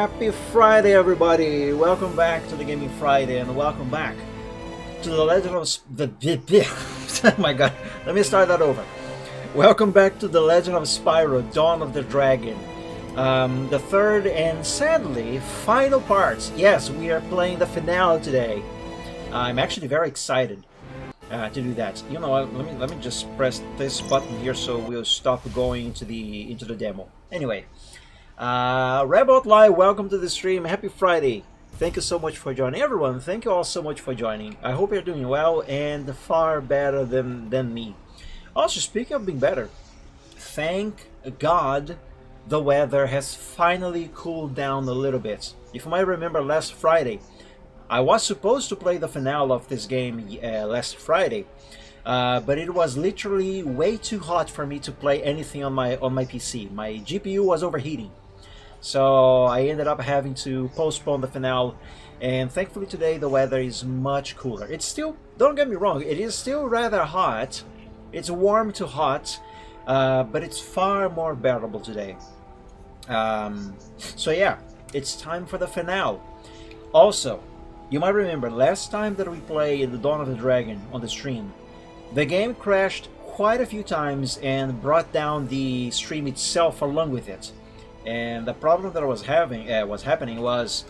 Happy Friday, everybody! Welcome back to the Gaming Friday, and welcome back to the Legend of oh my god, let me start that over. Welcome back to the Legend of Spyro: Dawn of the Dragon, the third and sadly final parts. Yes, we are playing the finale today. I'm actually very excited to do that. You know what? Let me just press this button here so we'll stop going into the demo. Anyway. Rebel Live, welcome to the stream. Happy Friday. Thank you so much for joining. Everyone, thank you all so much for joining. I hope you're doing well and far better than me. Also, speaking of being better, thank God the weather has finally cooled down a little bit. If you might remember last Friday, I was supposed to play the finale of this game last Friday, but it was literally way too hot for me to play anything on my PC. My GPU was overheating. So I ended up having to postpone the finale, and thankfully today the weather is much cooler. It's still, don't get me wrong, it is still rather hot. It's warm to hot, but it's far more bearable today. So yeah, it's time for the finale. Also, you might remember last time that we played the Dawn of the Dragon on the stream, the game crashed quite a few times and brought down the stream itself along with it. And the problem that was happening was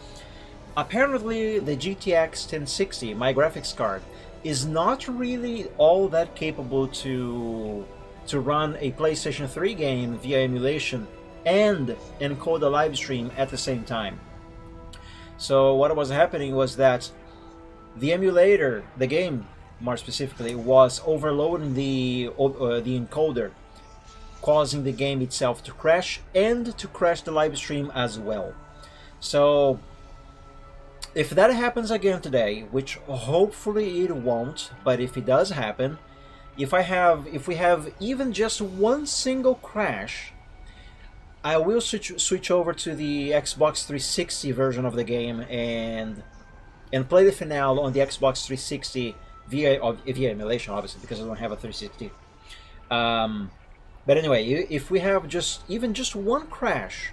apparently the GTX 1060, my graphics card, is not really all that capable to run a PlayStation 3 game via emulation and encode a live stream at the same time. So what was happening was that the emulator, the game more specifically, was overloading the encoder, causing the game itself to crash and to crash the live stream as well. So if that happens again today, which hopefully it won't, but if it does happen, if we have even just one single crash, I will switch over to the Xbox 360 version of the game and play the finale on the Xbox 360 via emulation, obviously, because I don't have a 360. But anyway, if we have even just one crash,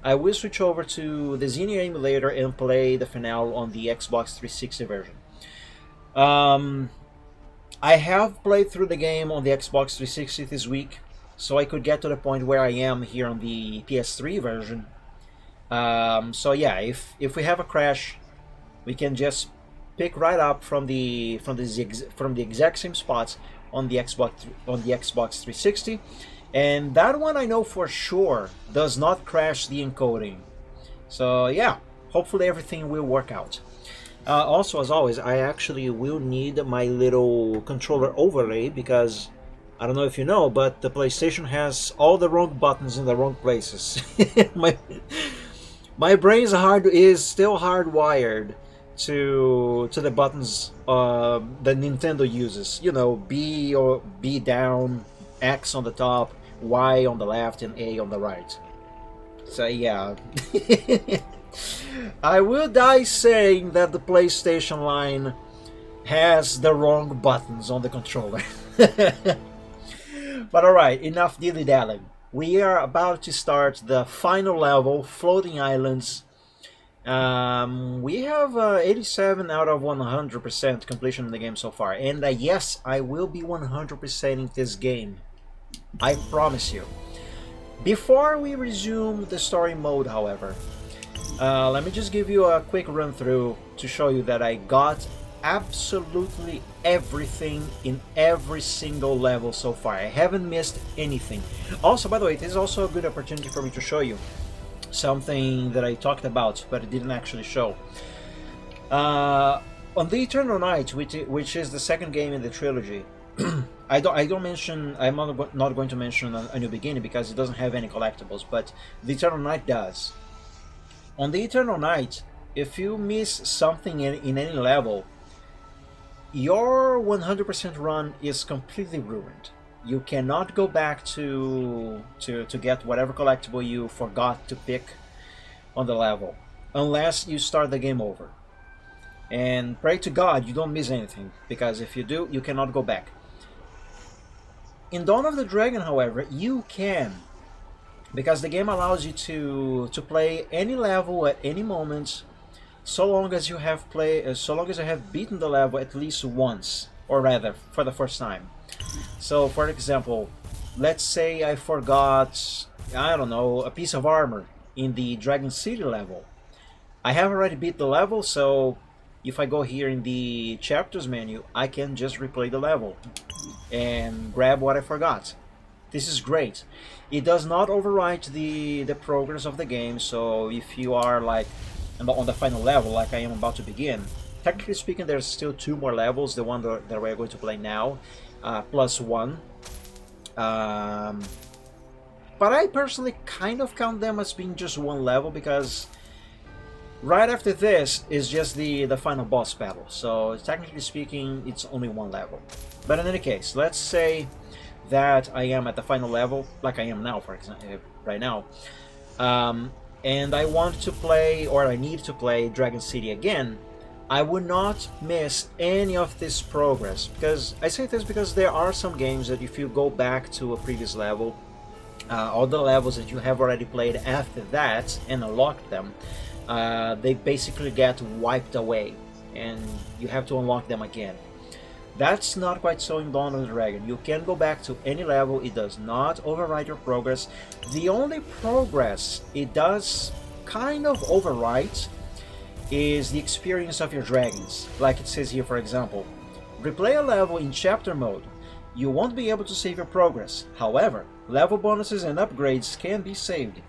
I will switch over to the Xenia emulator and play the finale on the Xbox 360 version. I have played through the game on the Xbox 360 this week, so I could get to the point where I am here on the PS3 version. So yeah, if we have a crash, we can just pick right up from the exact same spots on the Xbox 360, and that one I know for sure does not crash the encoding. So yeah, hopefully everything will work out. Also, as always, I actually will need my little controller overlay because I don't know if you know, but the PlayStation has all the wrong buttons in the wrong places. my brain is still hardwired to the buttons that Nintendo uses. You know, B down, X on the top, Y on the left, and A on the right. So yeah. I will die saying that the PlayStation line has the wrong buttons on the controller. But alright, enough dilly-dallying. We are about to start the final level, Floating Islands. We have 87 out of 100% completion in the game so far, and yes, I will be 100%ing this game. I promise you. Before we resume the story mode, however, let me just give you a quick run through to show you that I got absolutely everything in every single level so far. I haven't missed anything. Also, by the way, this is also a good opportunity for me to show you something that I talked about but it didn't actually show. On the Eternal Night, which is the second game in the trilogy, I'm not going to mention a New Beginning because it doesn't have any collectibles, but the Eternal Night does. On the Eternal Night, if you miss something in any level, your 100% run is completely ruined. You cannot go back to get whatever collectible you forgot to pick on the level, unless you start the game over. And pray to God you don't miss anything, because if you do, you cannot go back. In Dawn of the Dragon, however, you can. because the game allows you to play any level at any moment, so long as you have beaten the level at least once, or rather for the first time. So for example, let's say I forgot, I don't know, a piece of armor in the Dragon City level. I have already beat the level, so if I go here in the chapters menu, I can just replay the level and grab what I forgot. This is great. It does not overwrite the progress of the game, so if you are like on the final level, like I am about to begin, technically speaking there's still 2 more levels, the one that we're going to play now, plus 1. But I personally kind of count them as being just 1 level, because right after this is just the final boss battle, so technically speaking it's only 1 level. But in any case, let's say that I am at the final level, like I am now, for example, right now, and I want to play, or I need to play Dragon City again. I would not miss any of this progress, because I say this because there are some games that if you go back to a previous level, all the levels that you have already played after that and unlocked them, they basically get wiped away and you have to unlock them again. That's not quite so in Dawn of the Dragon. You can go back to any level, it does not override your progress. The only progress it does kind of overwrite is the experience of your dragons. Like it says here, for example, replay a level in chapter mode. You won't be able to save your progress. However, level bonuses and upgrades can be saved.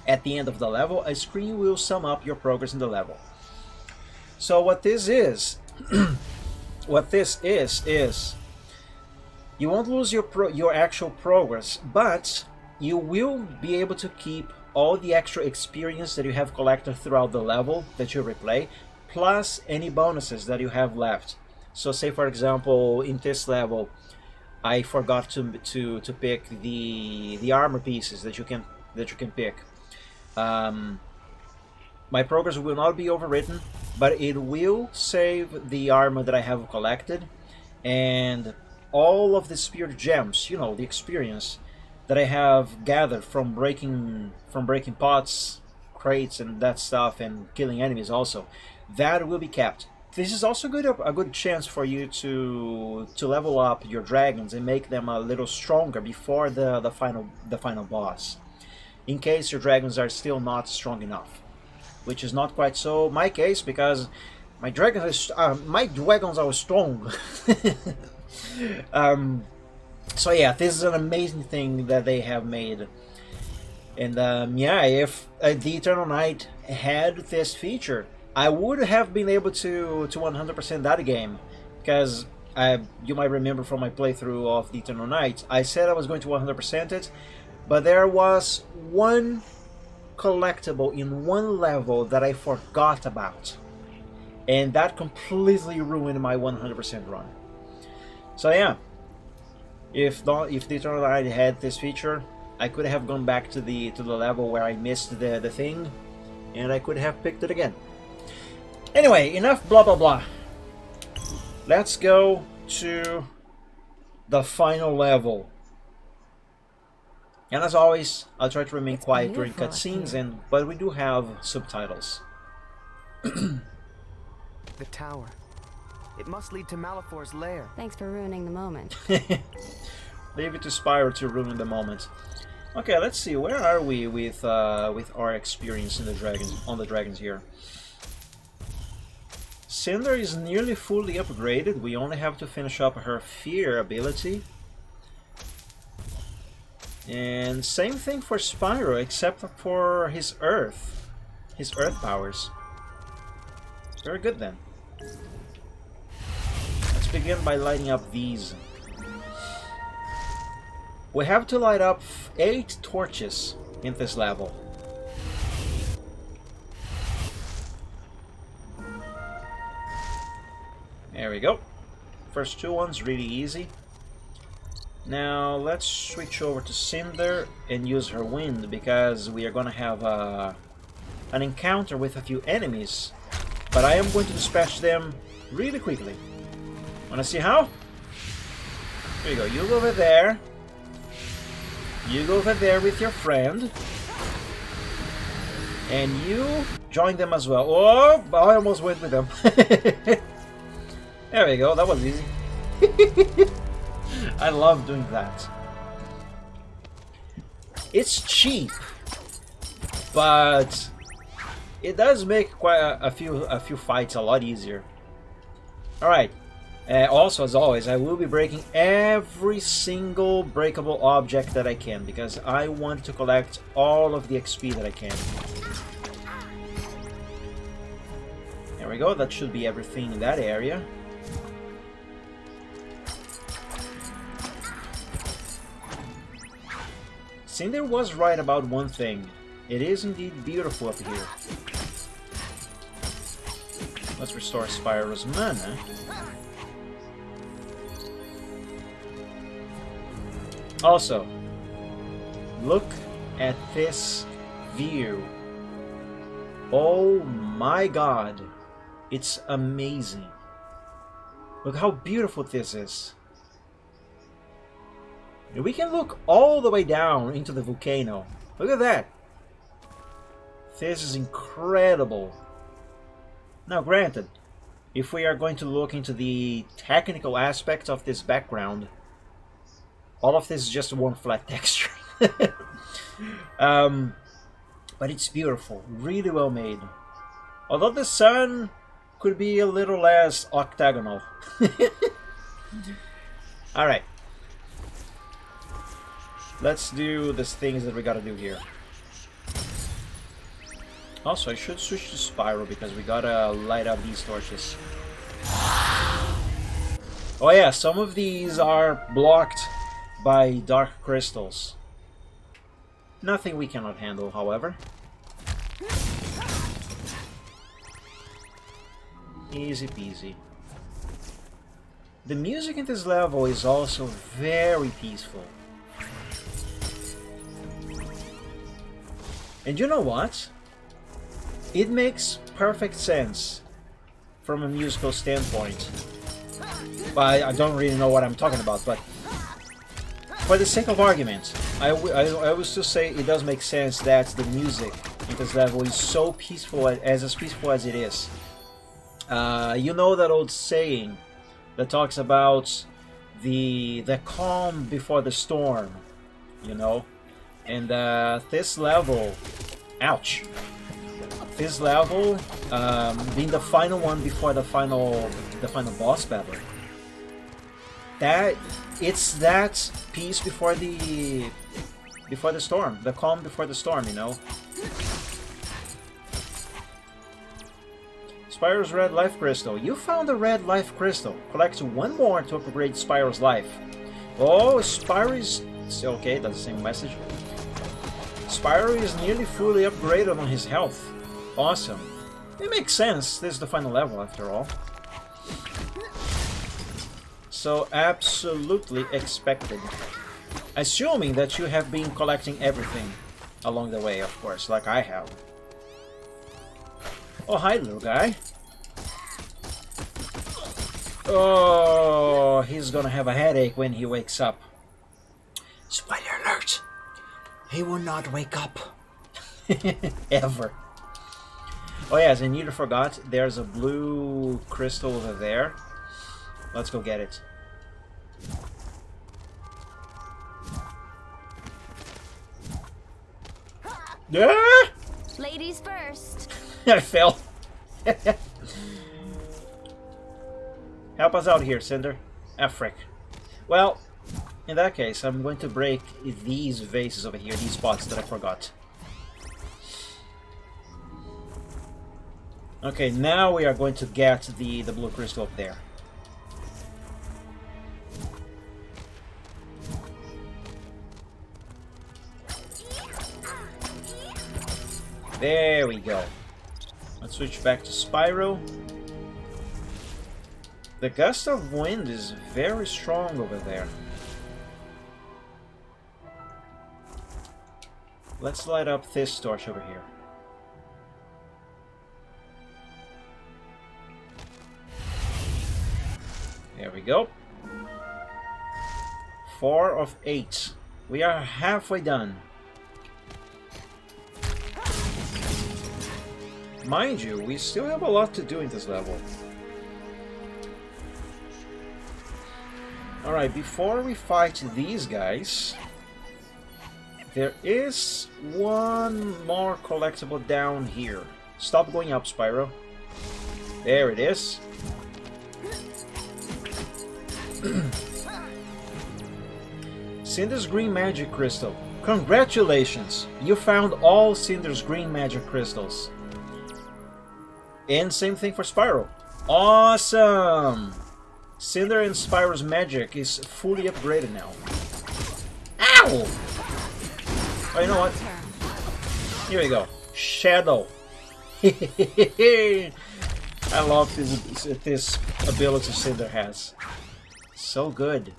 At the end of the level, a screen will sum up your progress in the level. So what this is, is you won't lose your actual progress, but you will be able to keep all the extra experience that you have collected throughout the level that you replay, plus any bonuses that you have left. So say for example, in this level, I forgot to pick the armor pieces that you can pick. My progress will not be overwritten, but it will save the armor that I have collected and all of the spirit gems, you know, the experience that I have gathered from breaking pots, crates and that stuff, and killing enemies also. That will be kept. This is also a good chance for you to level up your dragons and make them a little stronger before the final boss, in case your dragons are still not strong enough, which is not quite so my case, because my dragons are strong. So yeah, this is an amazing thing that they have made. And yeah, if the Eternal Night had this feature, I would have been able to 100% that game, because you might remember from my playthrough of the Eternal Night, I said I was going to 100% it, but there was one collectible in one level that I forgot about, and that completely ruined my 100% run. So yeah, if the Eternal Night had this feature, I could have gone back to the level where I missed the thing, and I could have picked it again. Anyway, enough blah blah blah. Let's go to the final level. And as always, I'll try to remain quiet during cutscenes, but we do have subtitles. The tower. It must lead to Malefor's lair. Thanks for ruining the moment. Leave it to Spyro to ruin the moment. Okay, let's see. Where are we with our experience in the dragons here? Cinder is nearly fully upgraded. We only have to finish up her fear ability. And same thing for Spyro, except for his earth powers. Very good then. Let's begin by lighting up these. We have to light up 8 torches in this level. There we go. First 2 ones really easy. Now let's switch over to Cinder and use her wind, because we are gonna have an encounter with a few enemies, but I am going to dispatch them really quickly. Wanna see how? Here you go. You go over there. You go over there with your friend. And you join them as well. Oh, I almost went with them. There we go, that was easy. I love doing that. It's cheap, but it does make quite a few fights a lot easier. Alright, also as always, I will be breaking every single breakable object that I can, because I want to collect all of the XP that I can. There we go, that should be everything in that area. Cinder was right about one thing. It is indeed beautiful up here. Let's restore Spyro's mana. Also, look at this view. Oh my god. It's amazing. Look how beautiful this is. We can look all the way down into the volcano. Look at that. This is incredible. Now granted, if we are going to look into the technical aspects of this background, all of this is just one flat texture. But it's beautiful, really well made. Although the sun could be a little less octagonal. Alright. Let's do the things that we gotta do here. Also, I should switch to Spyro because we gotta light up these torches. Oh yeah, some of these are blocked by dark crystals. Nothing we cannot handle, however. Easy peasy. The music in this level is also very peaceful. And you know what? It makes perfect sense from a musical standpoint. But I don't really know what I'm talking about, but for the sake of argument, I will still say it does make sense that the music in this level is so peaceful as peaceful as it is. You know that old saying that talks about the calm before the storm, you know? And this level, ouch! This level, being the final one before the final boss battle, it's that peace before the storm, the calm before the storm, you know. Spyro's Red Life Crystal. You found a Red Life Crystal. Collect one more to upgrade Spyro's life. Oh, Spyro is... okay, that's the same message. Spyro is nearly fully upgraded on his health. Awesome. It makes sense. This is the final level, after all. So, absolutely expected. Assuming that you have been collecting everything along the way, of course, like I have. Oh, hi, little guy. Oh, he's gonna have a headache when he wakes up. Spoiler alert! He will not wake up. Ever. Oh yes, and you forgot, there's a blue crystal over there. Let's go get it. Ah! Ladies first. I fell. Help us out here, Cinder. Ah, frick. Well, in that case, I'm going to break these vases over here, these pots that I forgot. Okay, now we are going to get the blue crystal up there. There we go. Let's switch back to Spyro. The gust of wind is very strong over there. Let's light up this torch over here. There we go. 4 of 8. We are halfway done. Mind you, we still have a lot to do in this level. Alright, before we fight these guys, there is one more collectible down here. Stop going up, Spyro. There it is. Cinder's green magic crystal. Congratulations! You found all Cinder's green magic crystals. And same thing for Spyro. Awesome! Cinder and Spyro's magic is fully upgraded now. Ow! Oh, you know what? Here we go. Shadow. I love this ability Cinder has. So good.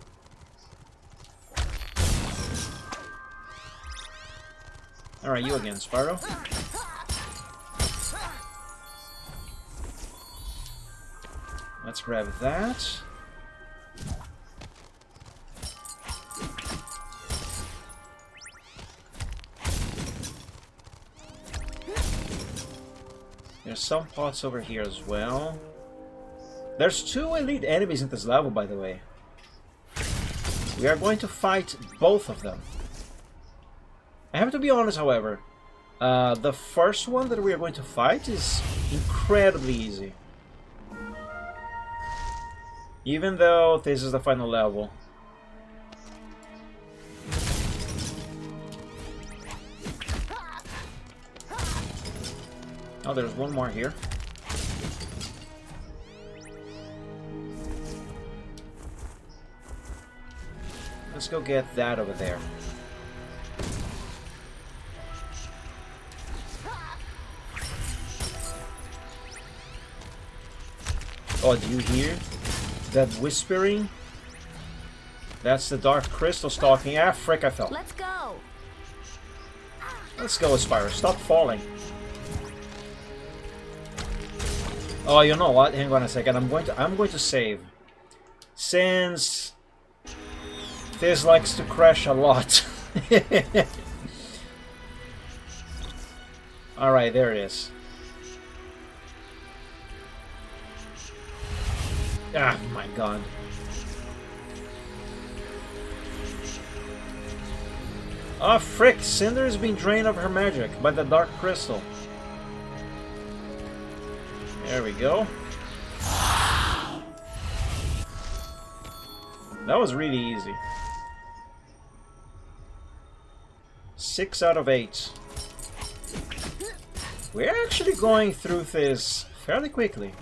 Alright, you again, Spyro. Let's grab that. There's some pots over here as well. There's 2 elite enemies in this level, by the way. We are going to fight both of them. I have to be honest, however. The first one that we are going to fight is incredibly easy. Even though this is the final level. Oh, there's one more here. Let's go get that over there. Oh, do you hear that whispering? That's the dark crystals talking. Ah, frick, I fell. Let's go. Let's go, Spyro. Stop falling. Oh, you know what? Hang on a second. I'm going to save. Since this likes to crash a lot. Alright, there it is. Ah, my god. Oh, frick! Cinder is being drained of her magic by the dark crystal. There we go. That was really easy. 6 out of 8. We're actually going through this fairly quickly.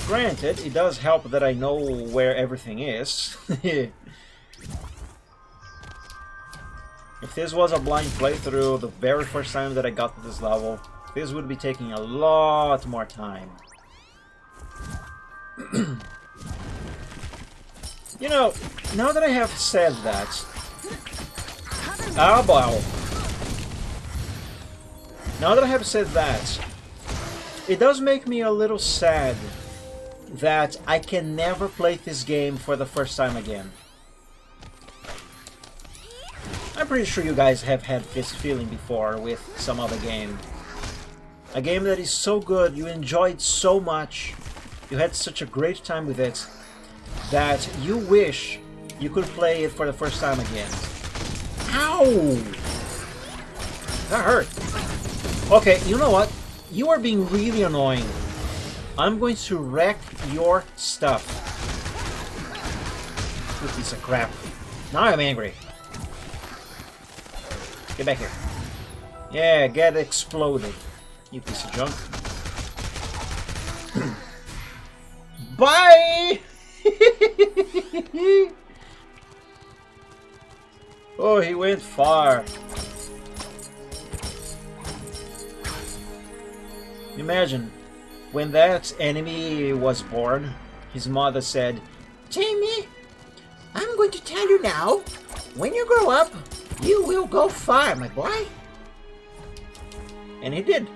Granted, it does help that I know where everything is. If this was a blind playthrough, the very first time that I got to this level, this would be taking a lot more time. You know, now that I have said that... Ah, wow. Now that I have said that, it does make me a little sad that I can never play this game for the first time again. I'm pretty sure you guys have had this feeling before with some other game. A game that is so good, you enjoyed so much, you had such a great time with it, that you wish you could play it for the first time again. Ow! That hurt. Okay, you know what? You are being really annoying. I'm going to wreck your stuff. You piece of crap. Now I'm angry. Get back here. Yeah, get exploded. You piece of junk. Bye! Oh, he went far. Imagine, when that enemy was born, his mother said, "Jamie, I'm going to tell you now, when you grow up, you will go far, my boy." And he did.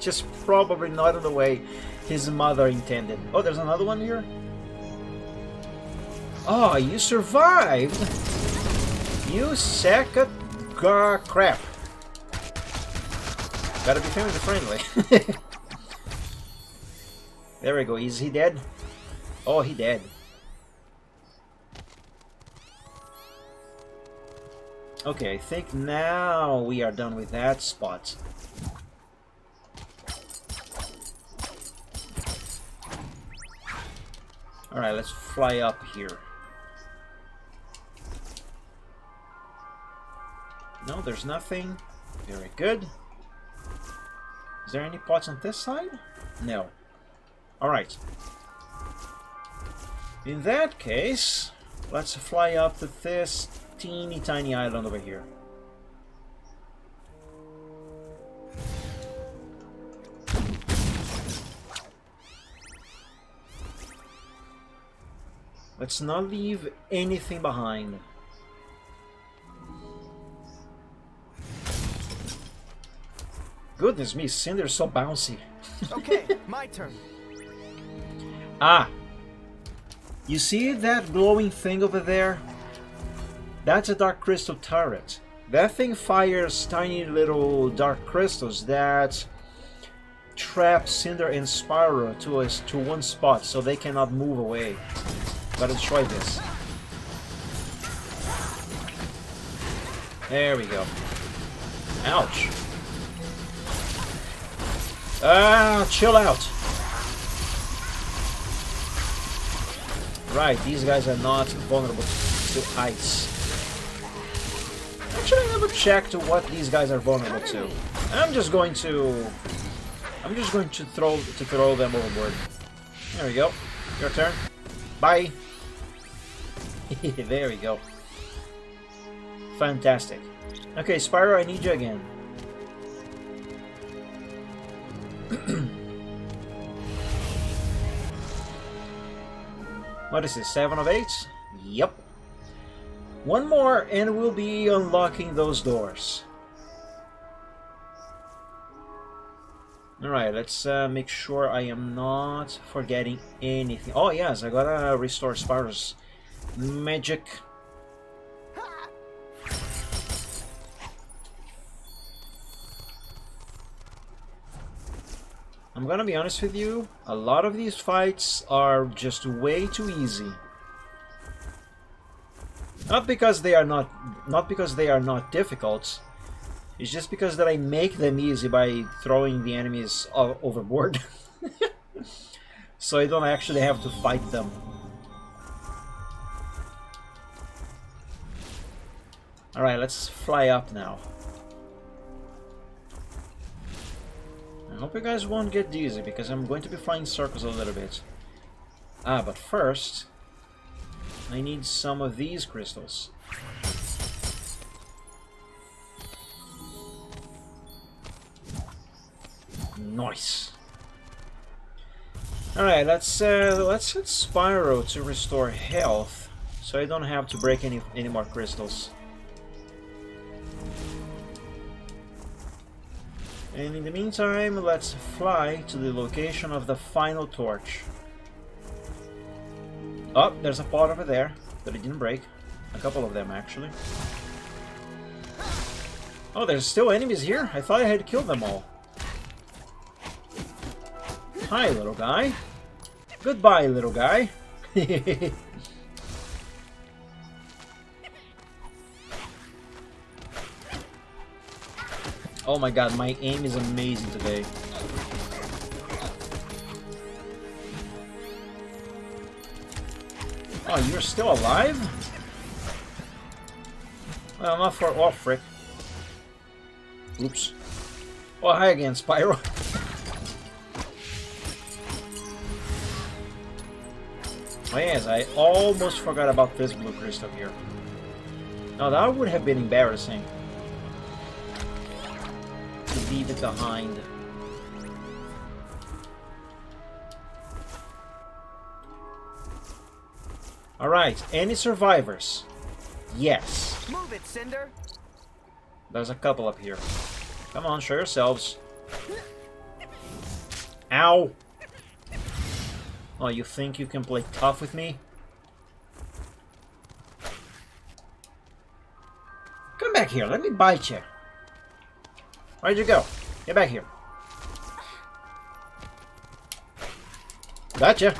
Just probably not in the way his mother intended. Oh, there's another one here? Oh, you survived! You sack of crap. Gotta be family friendly. There we go. Is he dead? Oh, he dead. Okay, I think now we are done with that spot. Alright, let's fly up here. No, there's nothing. Very good. Is there any pots on this side? No. Alright. In that case, let's fly up to this teeny tiny island over here. Let's not leave anything behind. Goodness me, Cinder's so bouncy. Okay, my turn. Ah! You see that glowing thing over there? That's a dark crystal turret. That thing fires tiny little dark crystals that trap Cinder and Spyro to one spot so they cannot move away. Gotta destroy this. There we go. Ouch. Ah, chill out. Right, these guys are not vulnerable to ice. Actually, I never checked what these guys are vulnerable to. I'm just going to throw them overboard. There we go. Your turn. Bye. There we go. Fantastic. Okay, Spyro, I need you again. What is this, 7 of 8? Yep. One more and we'll be unlocking those doors. Alright, let's make sure I am not forgetting anything. Oh yes, I gotta restore Spyro's magic. I'm gonna be honest with you, a lot of these fights are just way too easy. Not because they are not difficult. It's just because that I make them easy by throwing the enemies overboard. So I don't actually have to fight them. Alright, let's fly up now. I hope you guys won't get dizzy, because I'm going to be flying circles a little bit. Ah, but first, I need some of these crystals. Nice. Alright, let's hit Spyro to restore health, so I don't have to break any more crystals. And in the meantime, let's fly to the location of the final torch. Oh, there's a pot over there that it didn't break. A couple of them, actually. Oh, there's still enemies here? I thought I had killed them all. Hi, little guy. Goodbye, little guy. Oh my god, my aim is amazing today. Oh, you're still alive? Well, not for... Oh, frick. Oops. Oh, hi again, Spyro. Oh yes, I almost forgot about this blue crystal here. Now that would have been embarrassing. To leave it behind. Alright, any survivors? Yes. Move it, Cinder. There's a couple up here. Come on, show yourselves. Ow! Oh, you think you can play tough with me? Come back here, let me bite you. Where'd you go? Get back here. Gotcha.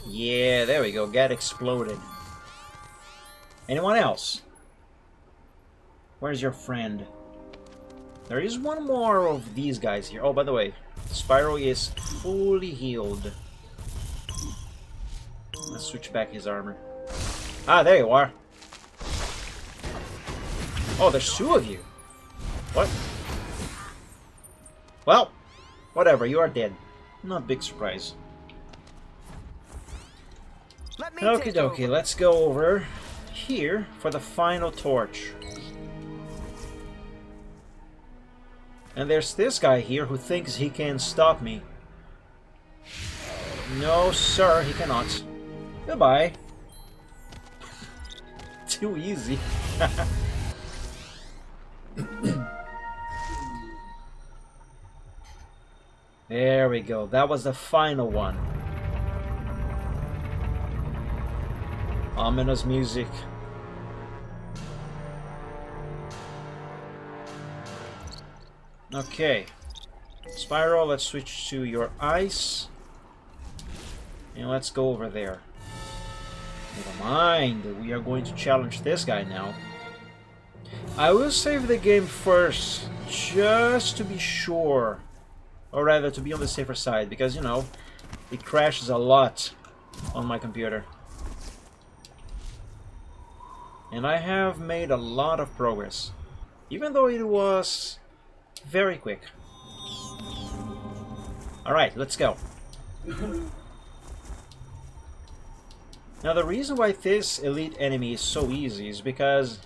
Yeah, there we go. Get exploded. Anyone else? Where's your friend? There is one more of these guys here. Oh, by the way, Spyro is fully healed. Let's switch back his armor. Ah, there you are. Oh, there's two of you. What? Well, whatever, you are dead. Not a big surprise. Okie dokie, let's go over here for the final torch. And there's this guy here who thinks he can stop me. No, sir, he cannot. Goodbye. Too easy. There we go. That was the final one. Ominous music. Okay. Spyro, let's switch to your ice. And let's go over there. Never mind. We are going to challenge this guy now. I will save the game first, just to be sure. Or rather, to be on the safer side, because, you know, it crashes a lot on my computer. And I have made a lot of progress, even though it was very quick. Alright, let's go. Now, the reason why this elite enemy is so easy is because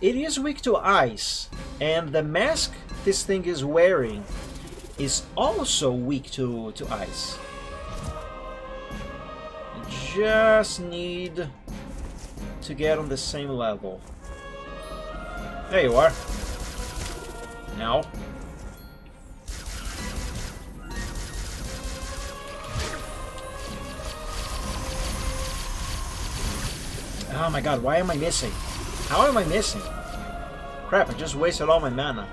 it is weak to ice, and the mask this thing is wearing is also weak to ice. You just need to get on the same level. There you are. Now. Oh my god, why am I missing? How am I missing? Crap, I just wasted all my mana.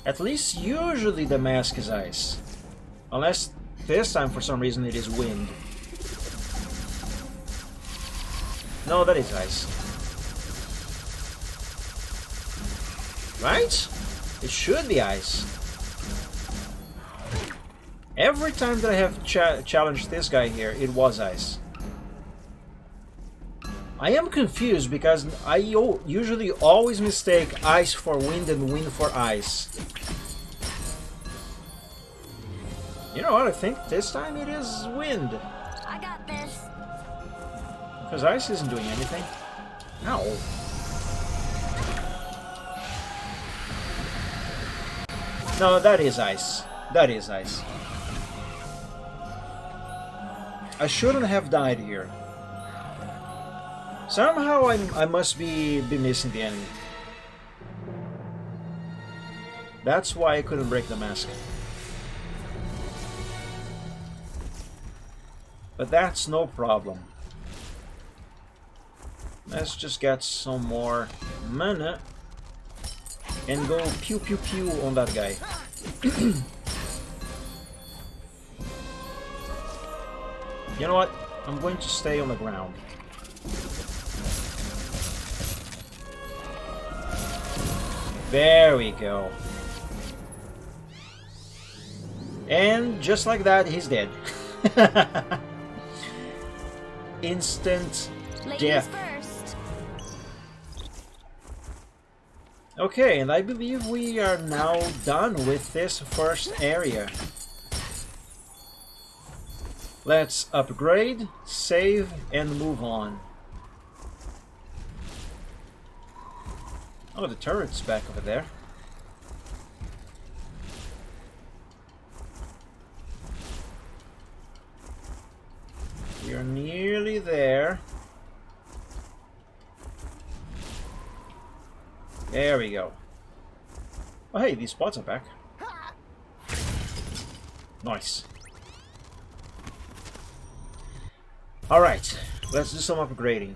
At least usually the mask is ice. Unless this time for some reason it is wind. No, that is ice. Right? It should be ice. Every time that I have challenged this guy here, it was ice. I am confused because I usually always mistake ice for wind and wind for ice. You know what? I think this time it is wind. I got this. Because ice isn't doing anything. No. No, that is ice. That is ice. I shouldn't have died here. Somehow I must be missing the enemy. That's why I couldn't break the mask. But that's no problem. Let's just get some more mana and go pew pew pew on that guy. You know what? I'm going to stay on the ground. There we go. And just like that, he's dead. Instant death. First. Okay, and I believe we are now done with this first area. Let's upgrade, save, and move on. Oh, the turret's back over there. We are nearly there. There we go. Oh hey, these spots are back. Nice. Alright, let's do some upgrading.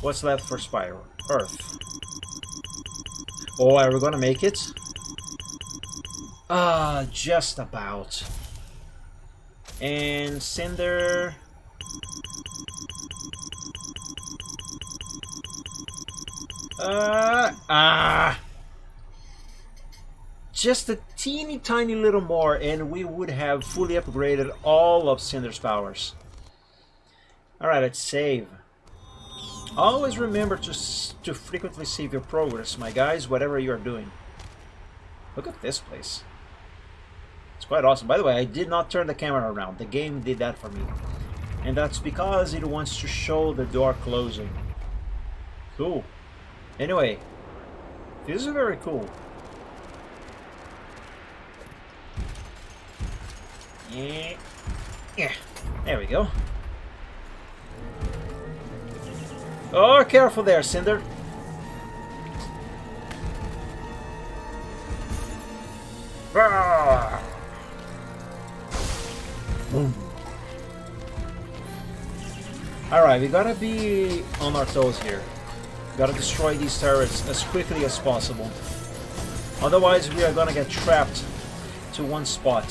What's left for Spyro? Earth. Oh, are we gonna make it? Just about. And Cinder... Just a teeny tiny little more and we would have fully upgraded all of Cinder's powers. Alright, let's save. Always remember to frequently save your progress, my guys, whatever you are doing. Look at this place. It's quite awesome. By the way, I did not turn the camera around. The game did that for me. And that's because it wants to show the door closing. Cool. Anyway, this is very cool. Yeah. There we go. Oh, careful there, Cinder. Ah. Boom. Alright, we gotta be on our toes here. Gotta destroy these turrets as quickly as possible. Otherwise, we are gonna get trapped to one spot.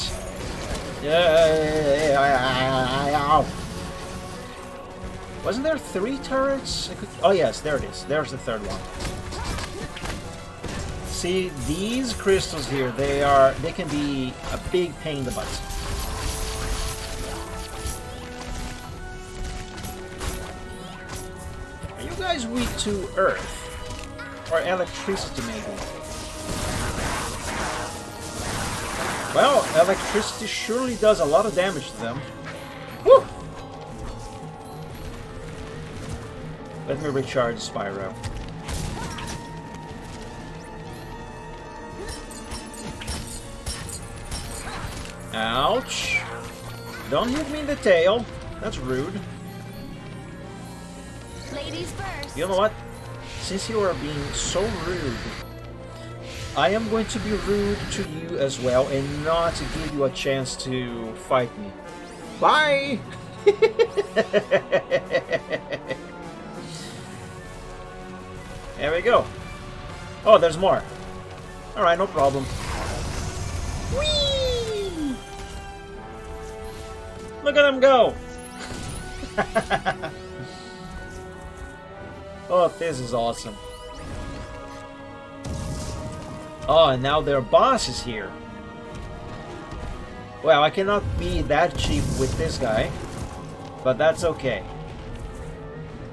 Wasn't there 3 turrets? Oh yes, there it is. There's the 3rd one. See, these crystals here, they can be a big pain in the butt. Are you guys weak to earth? Or electricity maybe? Well, electricity surely does a lot of damage to them. Woo! Let me recharge Spyro. Ouch! Don't hit me in the tail. That's rude. Ladies first. You know what? Since you are being so rude, I am going to be rude to you as well and not give you a chance to fight me. Bye! There we go. Oh, there's more. Alright, no problem. Whee! Look at them go! Oh, this is awesome. Oh, and now their boss is here. Well, I cannot be that cheap with this guy, but that's okay.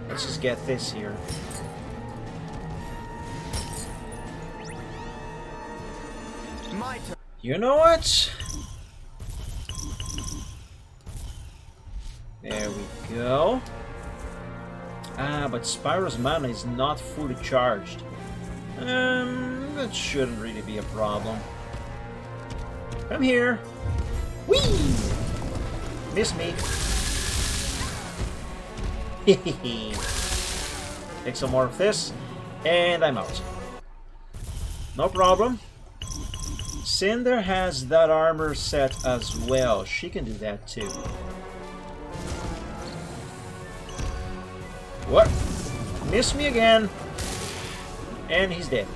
Let's just get this here. My turn. You know what? There we go. Ah, but Spyro's mana is not fully charged. That shouldn't really be a problem. Come here. Whee! Miss me. Take some more of this, and I'm out. No problem. Cinder has that armor set as well. She can do that too. What? Miss me again. And he's dead.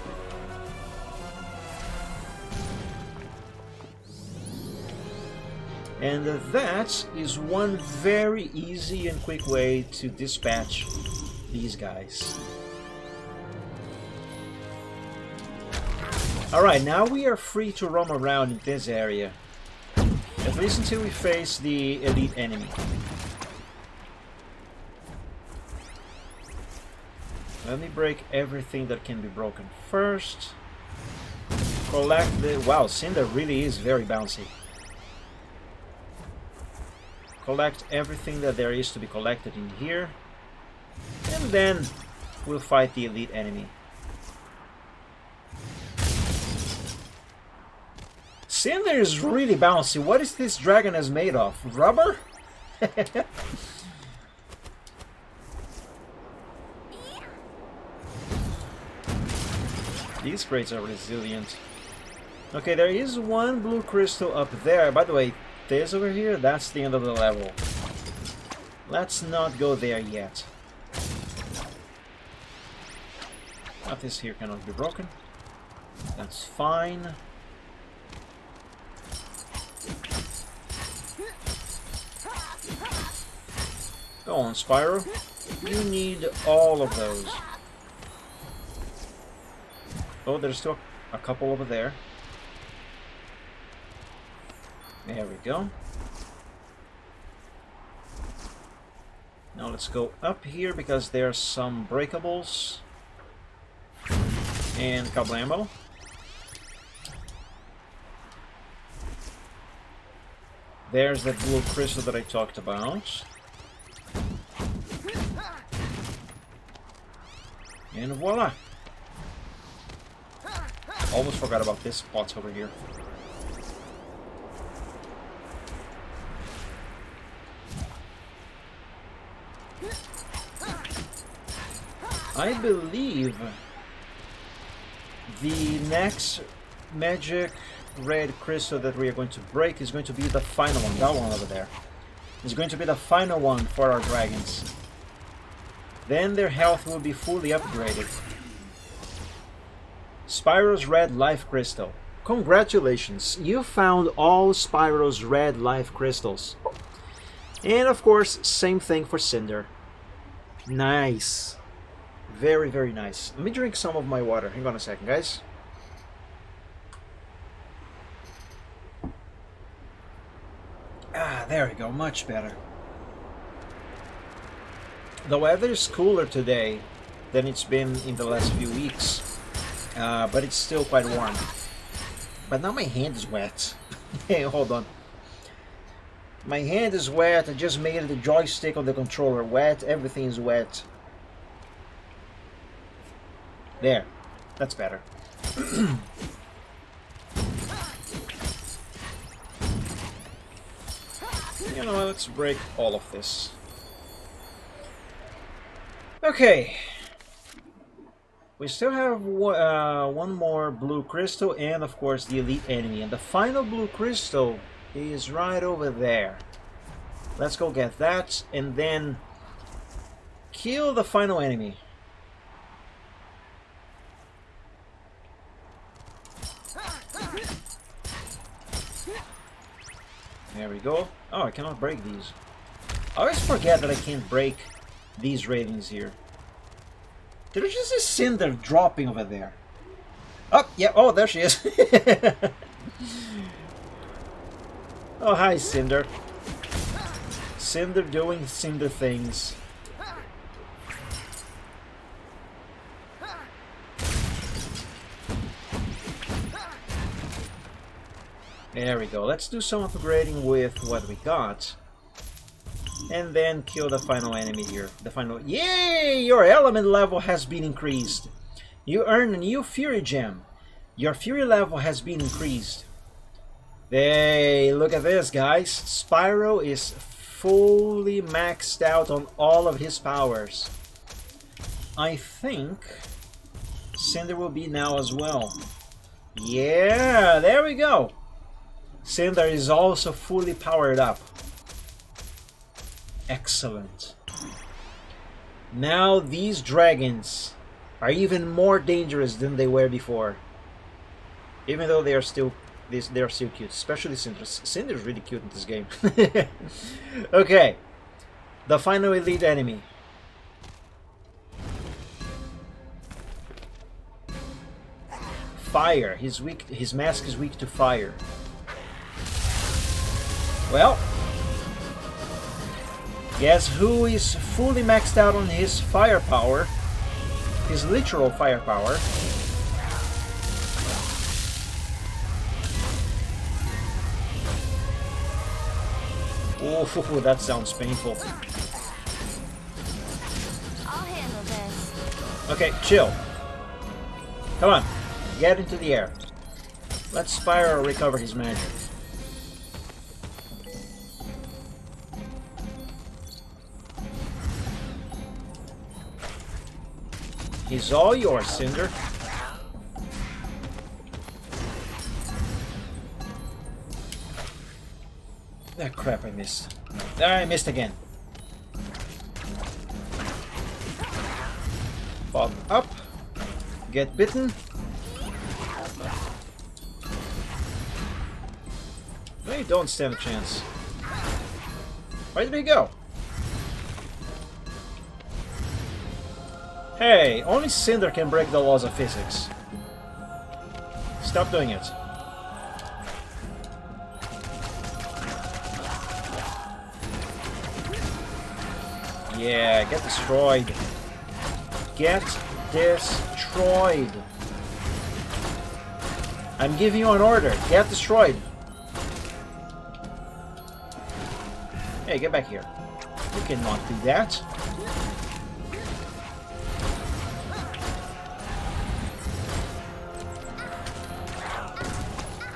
And that is one very easy and quick way to dispatch these guys. Alright, now we are free to roam around in this area. At least until we face the elite enemy. Let me break everything that can be broken first. Collect the... Wow, Cinder really is very bouncy. Collect everything that there is to be collected in here. And then we'll fight the elite enemy. Cinder is really bouncy. What is this dragon is made of? Rubber? These crates are resilient. Okay, there is one blue crystal up there. By the way, this over here, that's the end of the level. Let's not go there yet. This here cannot be broken. That's fine. Go on, Spyro. You need all of those. Oh, there's still a couple over there. There we go. Now let's go up here because there's some breakables. And kablamo. There's that blue crystal that I talked about. And voila! Almost forgot about this spot over here. I believe the next magic red crystal that we are going to break is going to be the final one. That one over there is going to be the final one for our dragons. Then their health will be fully upgraded. Spyro's red life crystal. Congratulations, you found all Spyro's red life crystals. And of course, same thing for Cinder. Nice. Very, very nice. Let me drink some of my water. Hang on a second, guys. Ah, there we go. Much better. The weather is cooler today than it's been in the last few weeks. But it's still quite warm. But now my hand is wet. Hey, hold on. My hand is wet. I just made the joystick on the controller wet. Everything is wet. There. That's better. You know what? Let's break all of this. Okay. We still have one more blue crystal and of course the elite enemy. And the final blue crystal is right over there. Let's go get that and then kill the final enemy. There we go. Oh, I cannot break these. I always forget that I can't break these railings here. Did I just see Cinder dropping over there? Oh, yeah. Oh, there she is. Oh, hi, Cinder. Cinder doing Cinder things. There we go. Let's do some upgrading with what we got. And then kill the final enemy here. The final... Yay! Your element level has been increased. You earn a new Fury Gem. Your Fury level has been increased. Hey, look at this, guys. Spyro is fully maxed out on all of his powers. I think Cinder will be now as well. Yeah, there we go. Cinder is also fully powered up. Excellent. Now these dragons are even more dangerous than they were before. Even though they are still cute, especially Cinder. Cinder is really cute in this game. Okay, the final elite enemy. Fire. His mask is weak to fire. Well, guess who is fully maxed out on his firepower? His literal firepower. Oh, that sounds painful. I'll handle this. Okay, chill. Come on, get into the air. Let Spyro recover his magic. He's all yours, Cinder. Ah, crap, I missed. I missed again. Pop up. Get bitten. They don't stand a chance. Where did he go? Hey, only Cinder can break the laws of physics. Stop doing it. Yeah, get destroyed. Get destroyed. I'm giving you an order. Get destroyed. Hey, get back here. You cannot do that.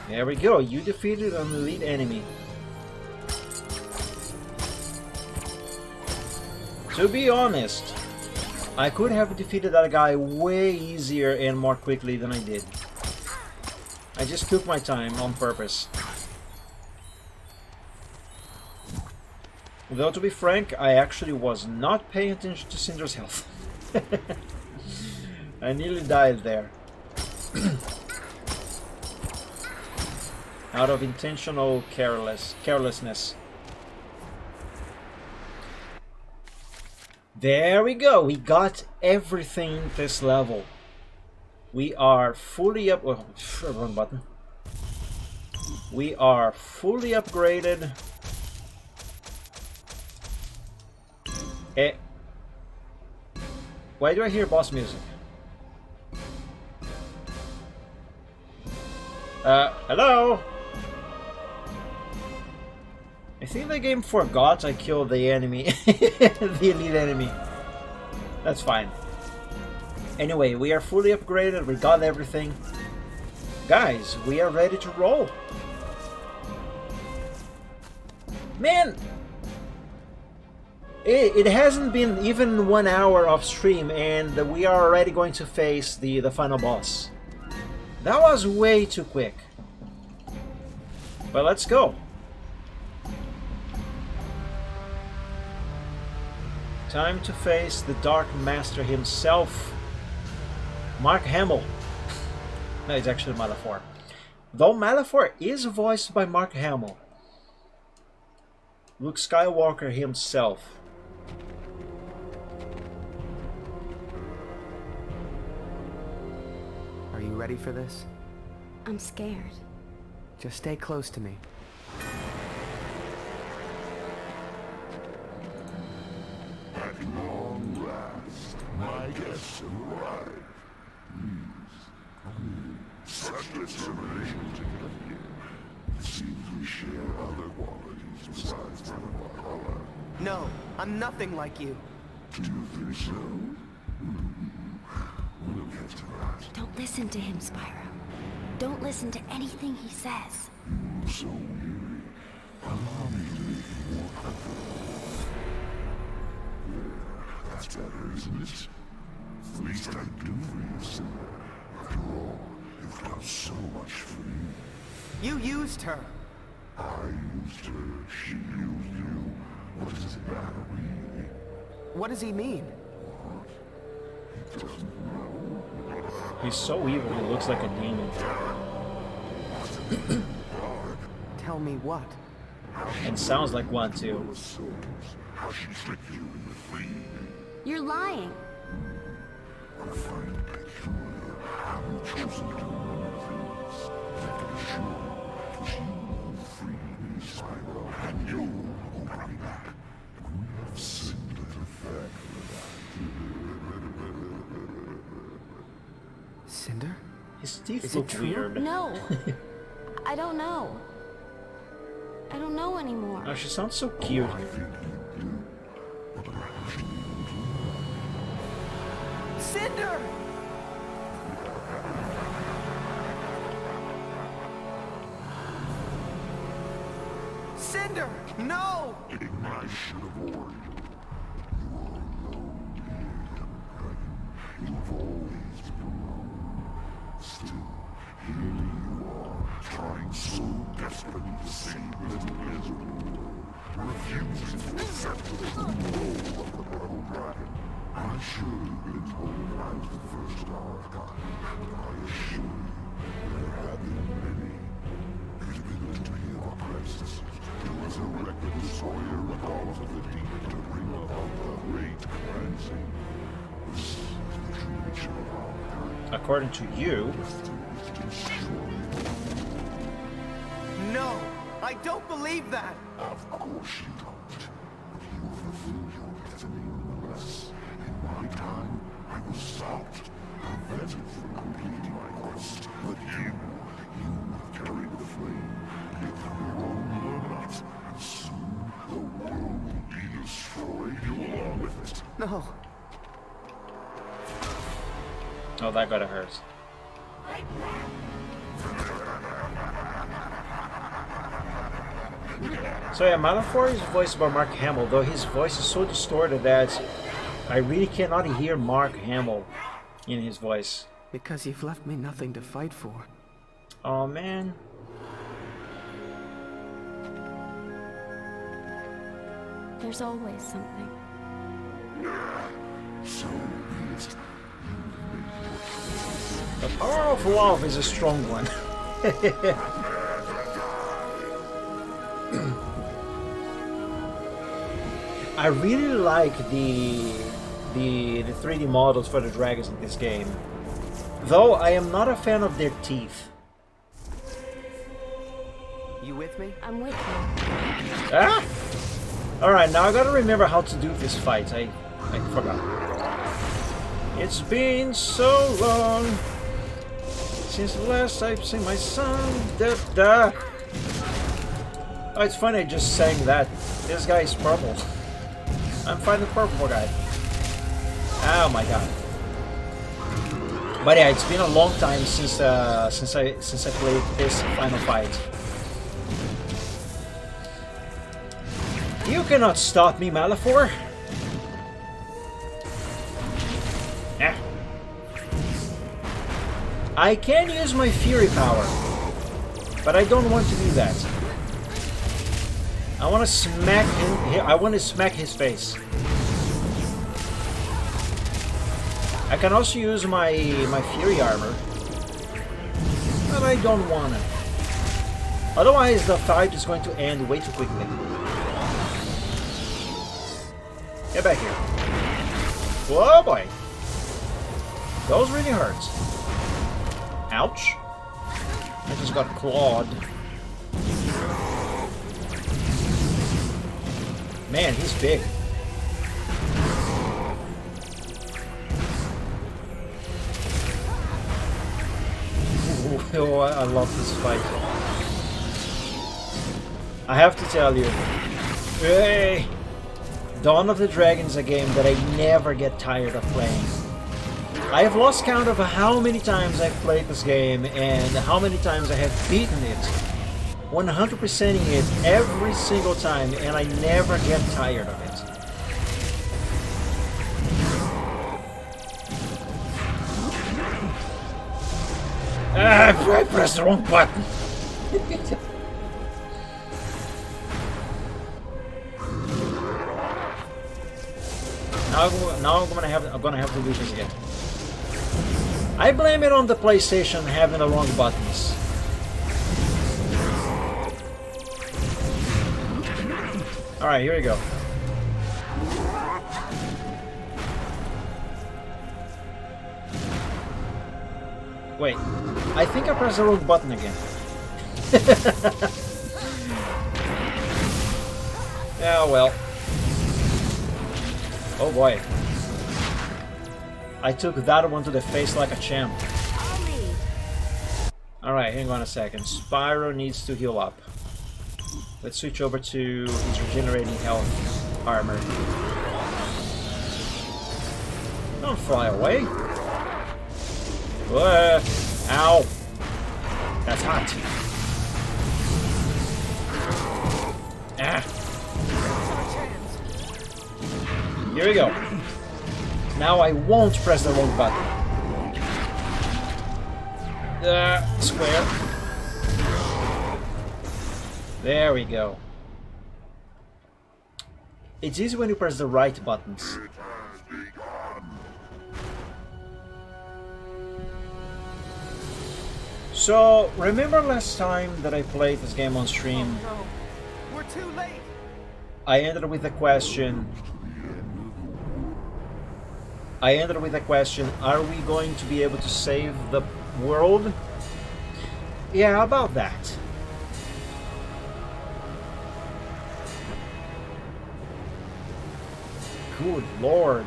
There we go. You defeated an elite enemy. To be honest, I could have defeated that guy way easier and more quickly than I did. I just took my time on purpose. Though to be frank, I actually was not paying attention to Cinder's health. I nearly died there. Out of intentional carelessness. There we go. We got everything this level. We are fully up. Oh, wrong button. We are fully upgraded. Why do I hear boss music? Hello? I think the game forgot I killed the enemy. The elite enemy. That's fine. Anyway, we are fully upgraded. We got everything. Guys, we are ready to roll. Man! It hasn't been even 1 hour of stream and we are already going to face the final boss. That was way too quick. But let's go. Time to face the Dark Master himself, Mark Hamill. No, it's actually Malefor. Though Malefor is voiced by Mark Hamill. Luke Skywalker himself. Are you ready for this? I'm scared. Just stay close to me. At long last, my guests arrive. Such determination to get here. It seems we share other qualities besides one of our color. No, I'm nothing like you. Do you think so? We'll get to that. Don't listen to him, Spyro. Don't listen to anything he says. I'm so weary. Allow me to make you more comfortable. There, that's better, isn't it? The least I do for you, Cinder. After all, you've done so much for me. You used her. I used her, she used you. What does it matter, really? What does he mean? He doesn't know. He's so evil, he looks like a demon. Tell me what? And sounds like one too. Souls, how she tricked you into fleeing. You're lying. I find it peculiar how you've chosen to remember things. I can assure you, it was you who freed me, Spyro, and you who brought me back. And we have Cinder to thank for that. Cinder? His teeth Is it look true? weird. No. I don't know. I don't know anymore. Oh, she sounds so cute. I think you do, but perhaps you Cinder! Cinder! No! I should have warned you. You are alone here, Dragon. You've always been alone. Still, here you are, trying trying so desperately to save little Israel, refusing to accept the true role of the purple dragon. I should have been told I was the first archive, but I assure you, there have been many. It has been meant to be our predecessors to resurrect the destroyer with all of the deep to bring about the great cleansing. This is the true mission of our kind. According to you. No, I don't believe that. Of course you don't. But you will fulfill your destiny nonetheless. In my time, I was stopped, prevented from completing my quest. But you have carried the flame, lit your own not, and soon the world will be destroyed along with it. No. Oh, that gotta hurt. So yeah, Malfoy is voiced by Mark Hamill, though his voice is so distorted that I really cannot hear Mark Hamill in his voice. Because you've left me nothing to fight for. Oh man. There's always something. So be it. The power of love is a strong one. I really like the 3D models for the dragons in this game, though I am not a fan of their teeth. You with me? I'm with you. Ah! Alright, now I gotta remember how to do this fight. I forgot. It's been so long since the last I've seen my son. Oh, it's funny I just sang that. This guy is purple. I'm fighting the purple guy. Oh my god. But yeah, it's been a long time since I played this final fight. You cannot stop me, Malfoy. Ah. I can use my Fury power, but I don't want to do that. I want to smack him. I want to smack his face. I can also use my Fury armor, but I don't want to. Otherwise, the fight is going to end way too quickly. Get back here. Whoa, boy. Those really hurt. Ouch. I just got clawed. Man, he's big. Oh, I love this fight. I have to tell you. Hey! Dawn of the Dragon is a game that I never get tired of playing. I have lost count of how many times I've played this game and how many times I have beaten it. 100%ing it every single time, and I never get tired of it. I pressed the wrong button. Now I'm gonna have to do this again. I blame it on the PlayStation having the wrong buttons. Alright, here we go. Wait, I think I pressed the wrong button again. Yeah, well. Oh boy. I took that one to the face like a champ. Alright, hang on a second. Spyro needs to heal up. Let's switch over to his regenerating health armor. Don't fly away. Ow. That's hot. Ah. Here we go. Now I won't press the wrong button. Square. There we go. It's easy when you press the right buttons. So, remember last time that I played this game on stream? No, we're too late. I ended with a question. Are we going to be able to save the world? Yeah, about that. Good lord.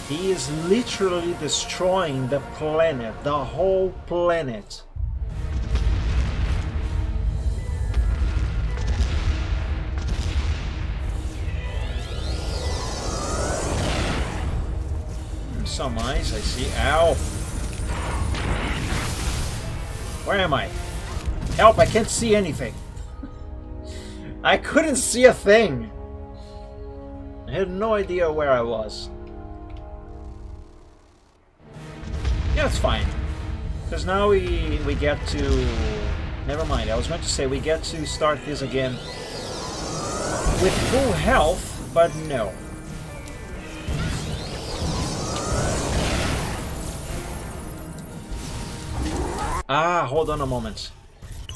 He is literally destroying the planet, the whole planet. Some eyes, I see. Ow! Where am I? Help, I can't see anything. I couldn't see a thing. I had no idea where I was. Yeah, it's fine. Because now we get to... Never mind, I was going to say we get to start this again with full health, but no. Ah, hold on a moment.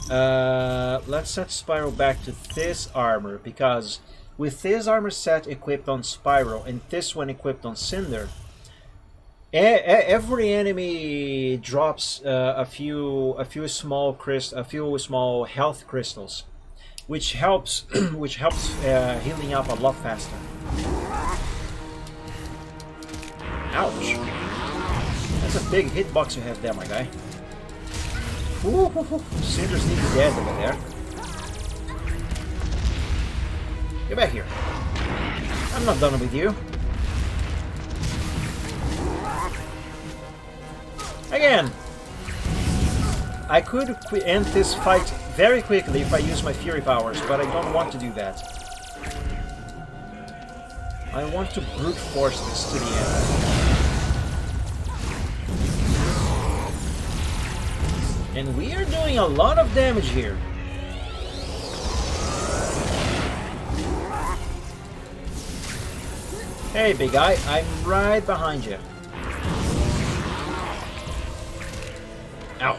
Let's set Spyro back to this armor, because with this armor set equipped on Spyro and this one equipped on Cinder, every enemy drops a few small health crystals, which helps healing up a lot faster. Ouch! That's a big hitbox you have there, my guy. Ooh, Cinder's nearly dead over there. Get back here. I'm not done with you. Again. I could end this fight very quickly if I use my Fury powers, but I don't want to do that. I want to brute force this to the end. And we are doing a lot of damage here. Hey, big guy, I'm right behind you. Ow.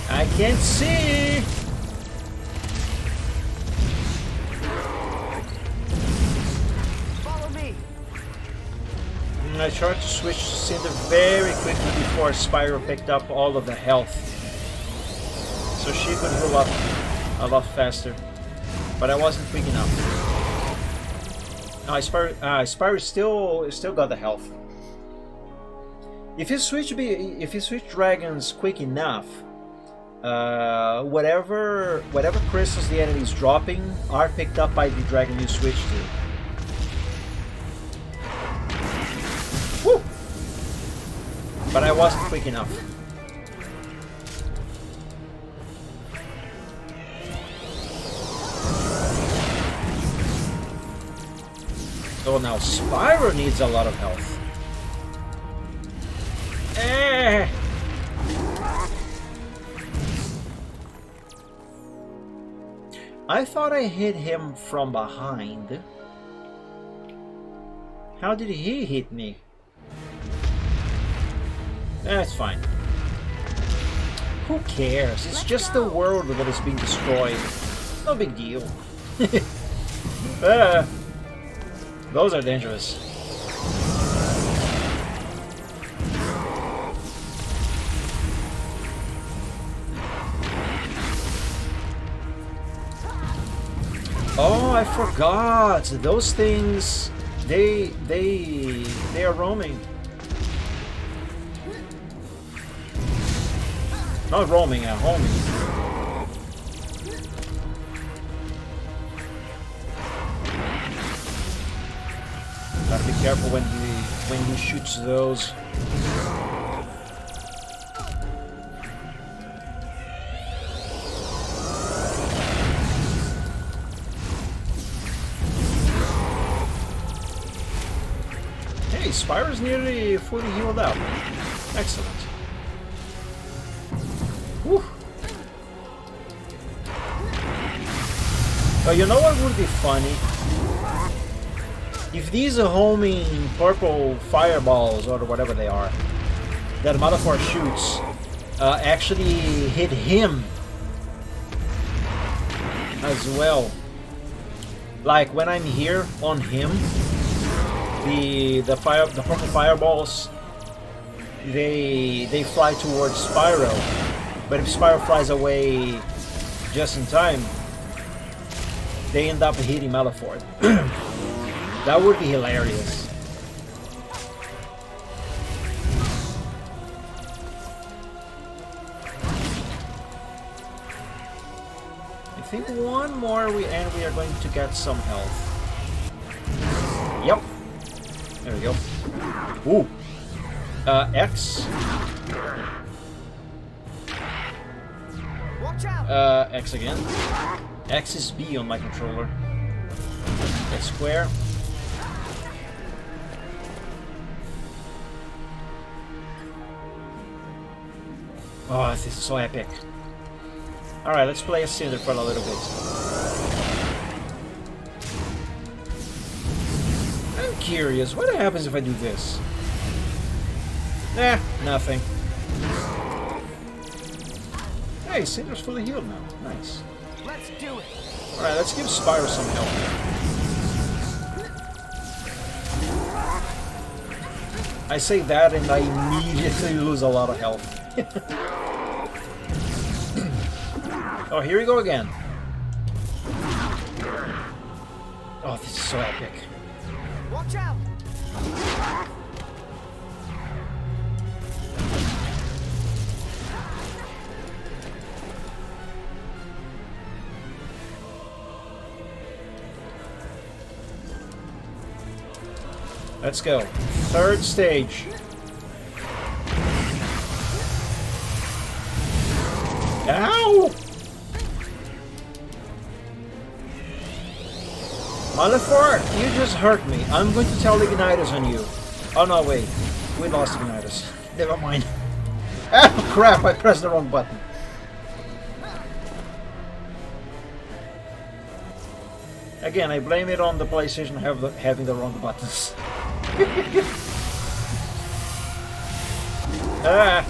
I can't see. I tried to switch to Cinder very quickly before Spyro picked up all of the health, so she could heal up a lot faster, but I wasn't quick enough. Spyro still got the health. If you switch dragons quick enough, whatever crystals the enemy is dropping are picked up by the dragon you switch to. Woo! But I wasn't quick enough. So now Spyro needs a lot of health. Eh! I thought I hit him from behind. How did he hit me? That's fine. Who cares? It's just the world that is being destroyed. No big deal. Those are dangerous. Oh, I forgot. Those things, they are roaming. Not roaming, homing. Gotta be careful when he shoots those. Hey, Spyro's nearly fully healed up. Excellent. Whew. You know what would be funny? If these homing purple fireballs, or whatever they are, that Malefor shoots, actually hit him as well. Like when I'm here on him, the purple fireballs, they fly towards Spyro. But if Spyro flies away just in time, they end up hitting Malefor. That would be hilarious. I think one more and we are going to get some health. Yep. There we go. Ooh. X. Watch out! X again. X is B on my controller. That's square. Oh, this is so epic. Alright, let's play a Cinder for a little bit. I'm curious, what happens if I do this? Nah, nothing. Hey, Cinder's fully healed now. Nice. Let's do it. Alright, let's give Spyro some help. I say that and I immediately lose a lot of health. Oh, here we go again. Oh, this is so epic. Watch out! Let's go. Third stage. Ow! Malefor, you just hurt me. I'm going to tell Ignitus on you. Oh no, wait. We lost Ignitus. Never mind. Ah, crap, I pressed the wrong button. Again, I blame it on the PlayStation having the wrong buttons. Ah!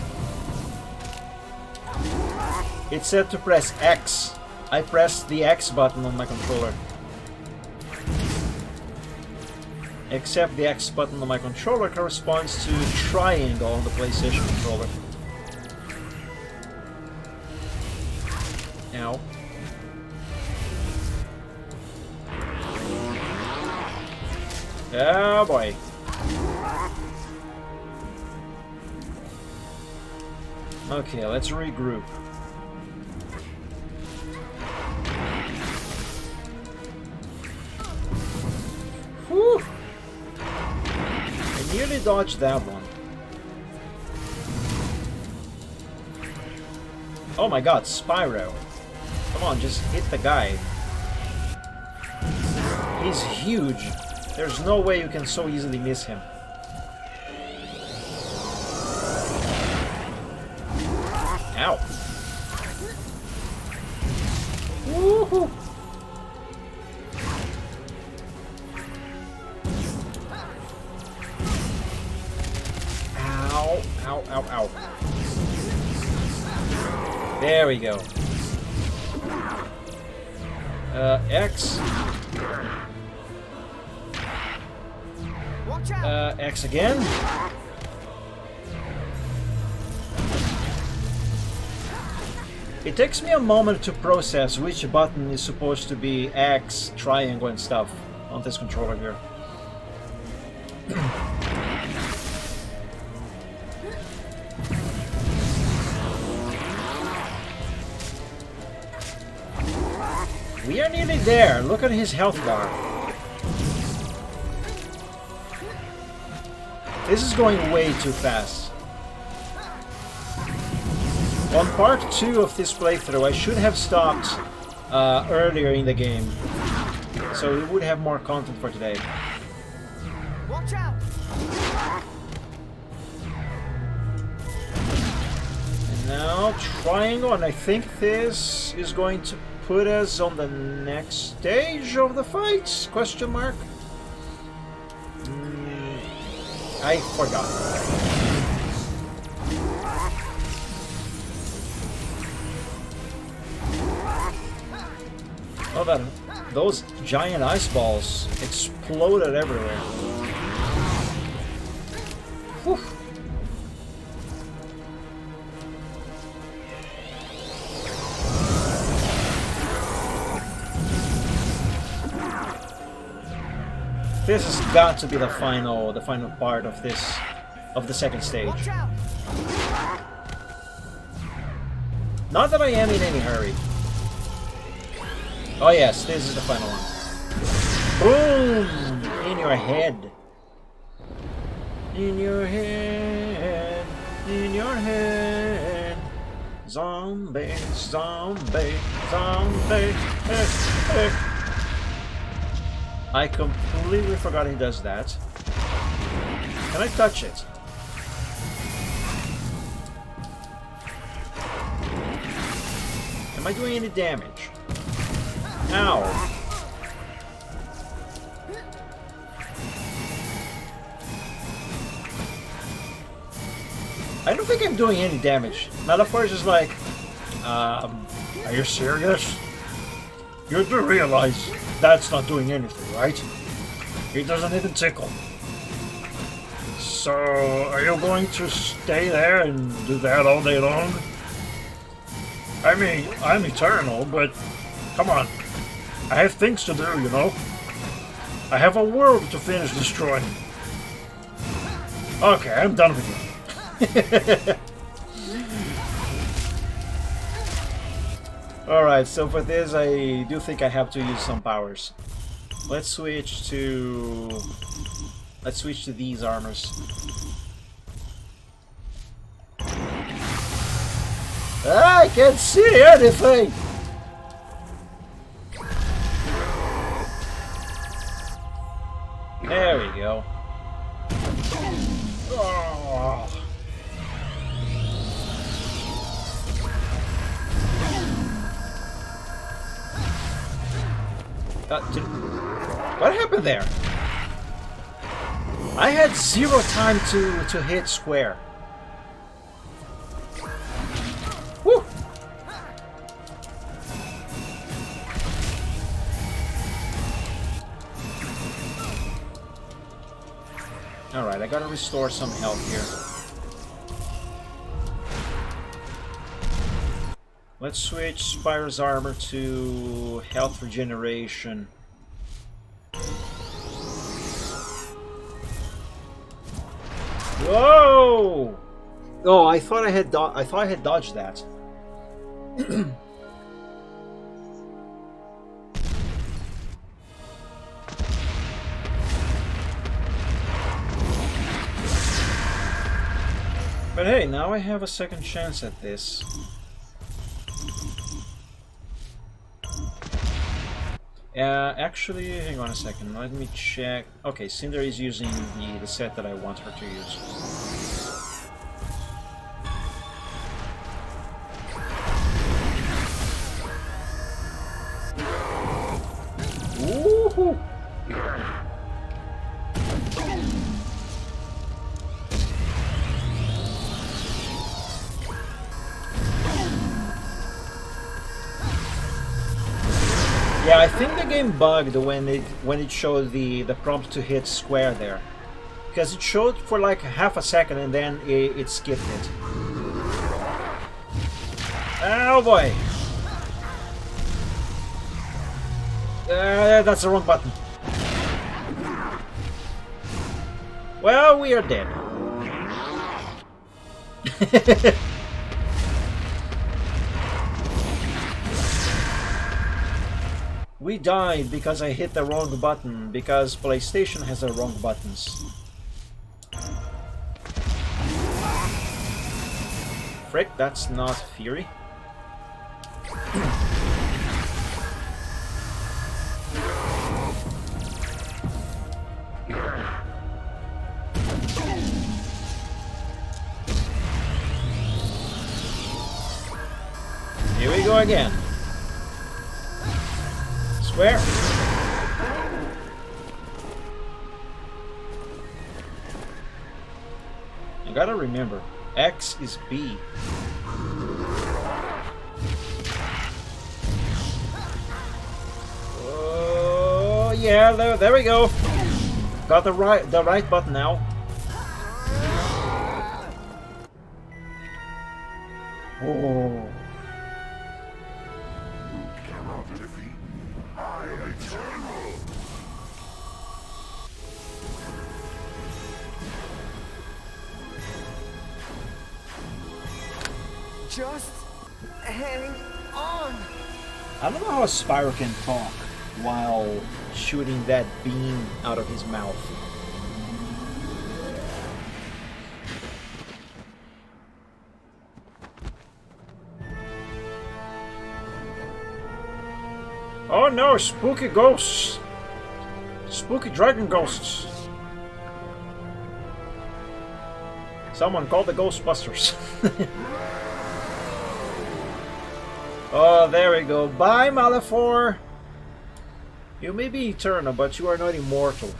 It said to press X. I pressed the X button on my controller. Except the X button on my controller corresponds to triangle on the PlayStation controller. Ow. Oh boy. Okay, let's regroup. Whew! I nearly dodged that one. Oh my god, Spyro. Come on, just hit the guy. He's huge. There's no way you can so easily miss him. Ow. Woohoo! Ow, ow, ow, ow. There we go. X. Watch out! X again. It takes me a moment to process which button is supposed to be X, triangle, and stuff on this controller here. We are nearly there. Look at his health bar. This is going way too fast. On part 2 of this playthrough, I should have stopped earlier in the game, so we would have more content for today. Watch out! And now triangle, and I think this is going to put us on the next stage of the fight? Question mark? I forgot. Oh, those giant ice balls exploded everywhere. Whew. This has got to be the final part of the second stage. Watch out! Not that I am in any hurry. Oh yes, this is the final one. Boom! In your head. In your head. In your head. Zombie, zombie, zombie. I completely forgot he does that. Can I touch it? Am I doing any damage? Ow! I don't think I'm doing any damage. Metaphor is just like, are you serious? You do realize that's not doing anything, right? It doesn't even tickle. So, are you going to stay there and do that all day long? I mean, I'm eternal, but come on. I have things to do, you know? I have a world to finish destroying. Okay, I'm done with you. Alright, so for this I do think I have to use some powers. Let's switch to these armors. I can't see anything! There we go. Oh. What happened there? I had 0 time to hit square. Woo! Alright, I gotta restore some health here. Let's switch Spyro's armor to health regeneration. Whoa! Oh, I thought I had dodged that. But hey, now I have a second chance at this. Actually, hang on a second. Let me check. Okay, Cinder is using the set that I want her to use. Woohoo! Yeah, I think the game bugged when it showed the prompt to hit square there, because it showed for like half a second and then it skipped it. Oh boy! That's the wrong button. Well, we are dead. We died because I hit the wrong button, because PlayStation has the wrong buttons. Frick, that's not Fury. try again. Square. You gotta remember, X is B. Oh yeah, there we go. Got the right button now. Oh. Cannot defeat me. I am eternal. Just hang on. I don't know how Spyro can talk while shooting that beam out of his mouth. Oh no, spooky ghosts! Spooky dragon ghosts! Someone call the Ghostbusters. Oh, there we go. Bye, Malefor! You may be eternal, but you are not immortal.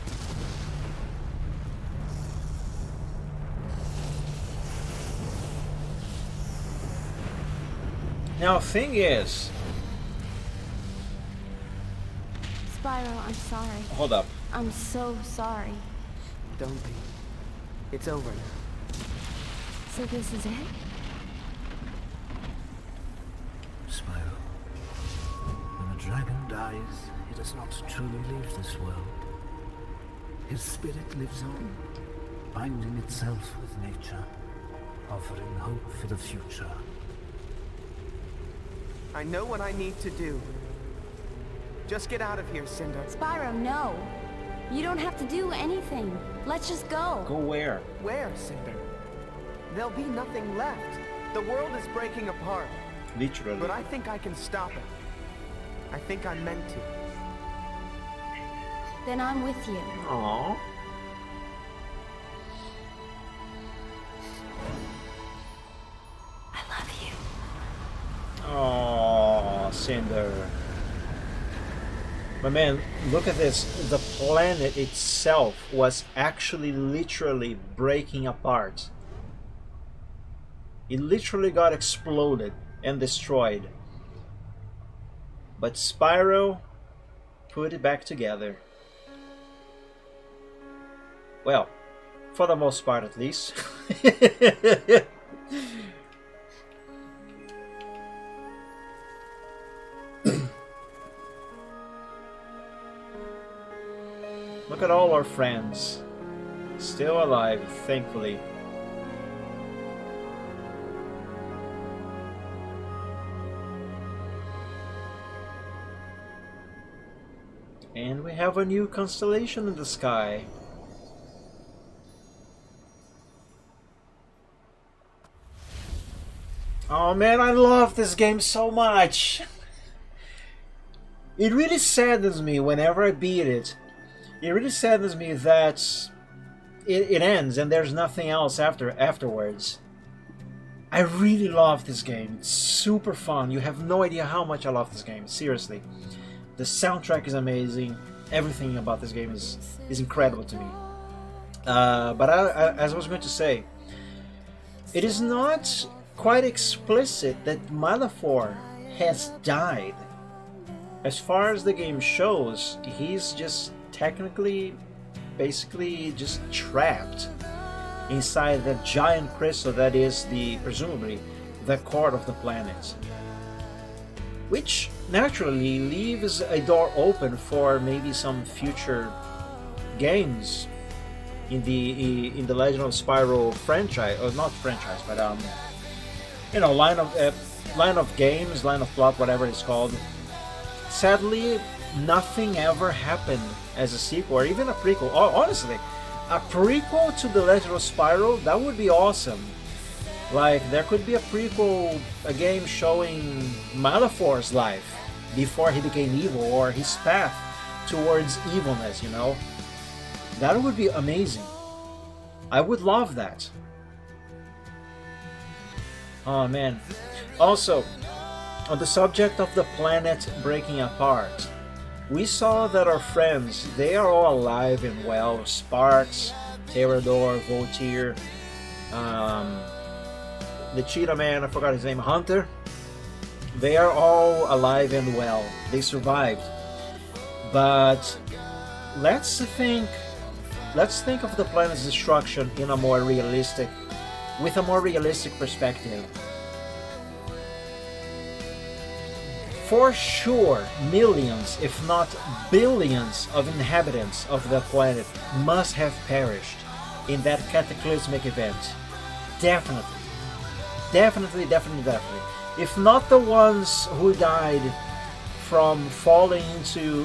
Now, thing is... Spyro, I'm sorry. Hold up. I'm so sorry. Don't be. It's over now. So this is it? Spyro, when a dragon dies, he does not truly leave this world. His spirit lives on, binding itself with nature, offering hope for the future. I know what I need to do. Just get out of here, Cinder. Spyro, no. You don't have to do anything. Let's just go. Go where? Where, Cinder? There'll be nothing left. The world is breaking apart. Literally. But I think I can stop it. I think I'm meant to. Then I'm with you. Aww. I love you. Aww, Cinder. But man, look at this. The planet itself was actually literally breaking apart. It literally got exploded and destroyed. But Spyro put it back together. Well, for the most part at least. Look at all our friends. Still alive, thankfully. And we have a new constellation in the sky. Oh man, I love this game so much! It really saddens me whenever I beat it. It really saddens me that it ends and there's nothing else afterwards. I really love this game. It's super fun. You have no idea how much I love this game. Seriously. The soundtrack is amazing. Everything about this game is incredible to me. But as I was going to say, it is not quite explicit that Malefor has died. As far as the game shows, he's just technically, basically just trapped inside that giant crystal that is presumably the core of the planet. Which naturally leaves a door open for maybe some future games in the Legend of Spyro franchise, or not franchise, but you know, line of games, line of plot, whatever it's called. Sadly, nothing ever happened as a sequel or even a prequel. Honestly, a prequel to the Legend of Spyro, that would be awesome. Like, there could be a prequel, a game showing Malefor's life before he became evil, or his path towards evilness, you know? That would be amazing. I would love that. Oh man. Also, On the subject of the planet breaking apart, we saw that our friends, they are all alive and well. Sparks, Terrador, Voltaire, the Cheetah Man, I forgot his name, Hunter. They are all alive and well. They survived. But let's think of the planet's destruction in a more realistic, with a more realistic perspective. For sure, millions, if not billions, of inhabitants of the planet must have perished in that cataclysmic event. Definitely. Definitely. If not the ones who died from falling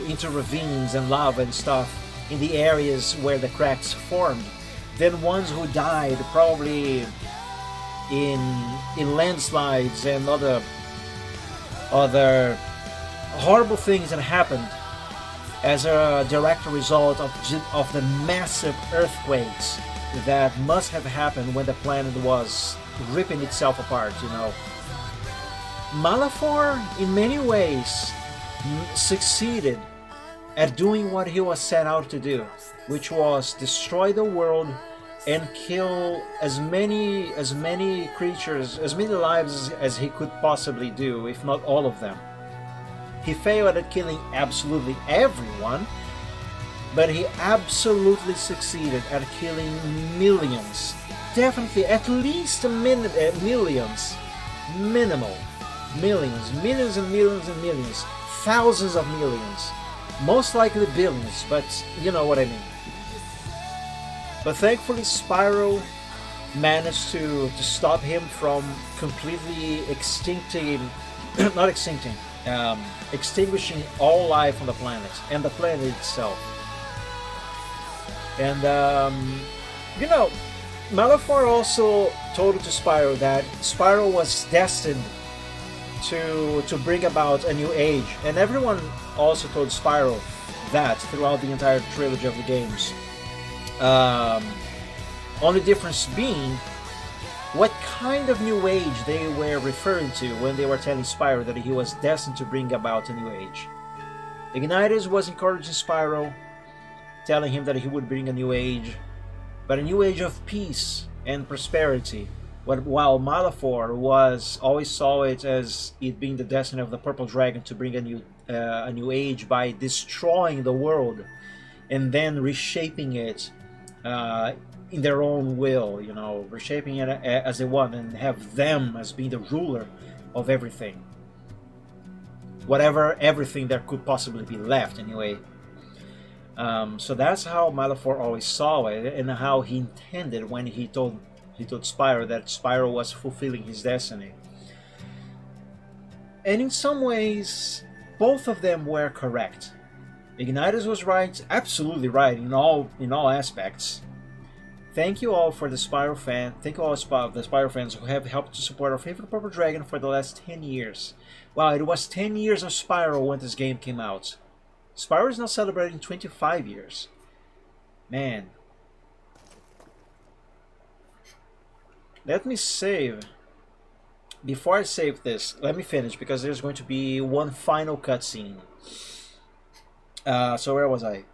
into ravines and lava and stuff in the areas where the cracks formed, then ones who died probably in landslides and other horrible things that happened as a direct result of the massive earthquakes that must have happened when the planet was ripping itself apart, you know. Malefor, in many ways, succeeded at doing what he was set out to do, which was destroy the world and kill as many creatures, as many lives as he could possibly do, if not all of them. He failed at killing absolutely everyone, but he absolutely succeeded at killing millions. Definitely at least millions. Minimal. Millions and millions. Thousands of millions. Most likely billions, but you know what I mean. But thankfully Spyro managed to stop him from completely extinguishing all life on the planet and the planet itself. And you know, Malefor also told to Spyro that Spyro was destined to bring about a new age, and everyone also told Spyro that throughout the entire trilogy of the games. Only difference being what kind of new age they were referring to when they were telling Spyro that he was destined to bring about a new age. Ignitus was encouraging Spyro, telling him that he would bring a new age, but a new age of peace and prosperity, while Malefor always saw it as it being the destiny of the Purple Dragon to bring a new age by destroying the world and then reshaping it in their own will, you know, reshaping it as they want and have them as being the ruler of everything. Everything there could possibly be left, anyway. So that's how Malefor always saw it, and how he intended when he told Spyro that Spyro was fulfilling his destiny. And in some ways, both of them were correct. Ignitus was right, absolutely right in all aspects. Thank you all for the Spyro fan. Thank you all the Spyro fans who have helped to support our favorite Purple Dragon for the last 10 years. Wow, it was 10 years of Spyro when this game came out. Spyro is now celebrating 25 years. Man. Let me save. Before I save this, let me finish, because there's going to be one final cutscene. So where was I?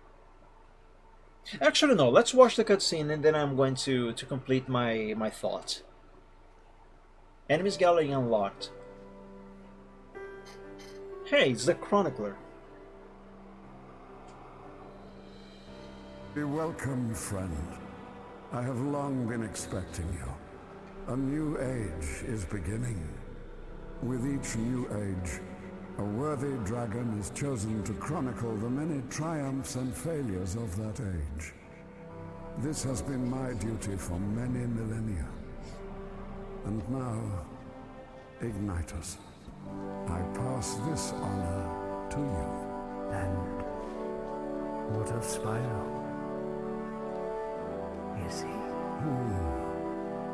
Actually, no. Let's watch the cutscene, and then I'm going to complete my thought. Enemies gallery unlocked. Hey, it's the Chronicler. Be welcome, friend. I have long been expecting you. A new age is beginning. With each new age, a worthy dragon is chosen to chronicle the many triumphs and failures of that age. This has been my duty for many millennia. And now, Ignitus, I pass this honor to you. And what of Spyro? Is he?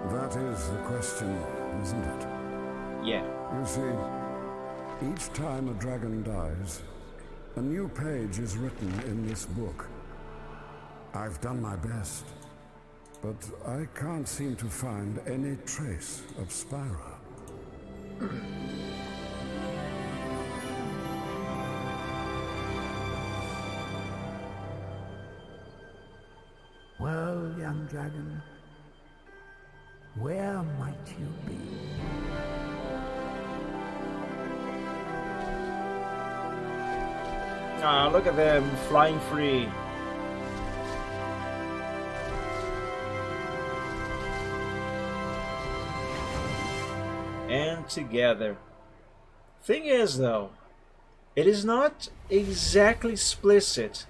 That is the question, isn't it? Yeah. You see, each time a dragon dies, a new page is written in this book. I've done my best, but I can't seem to find any trace of Spyro. young dragon? Where might you be? Ah, look at them flying free. And together. Thing is, though, it is not exactly explicit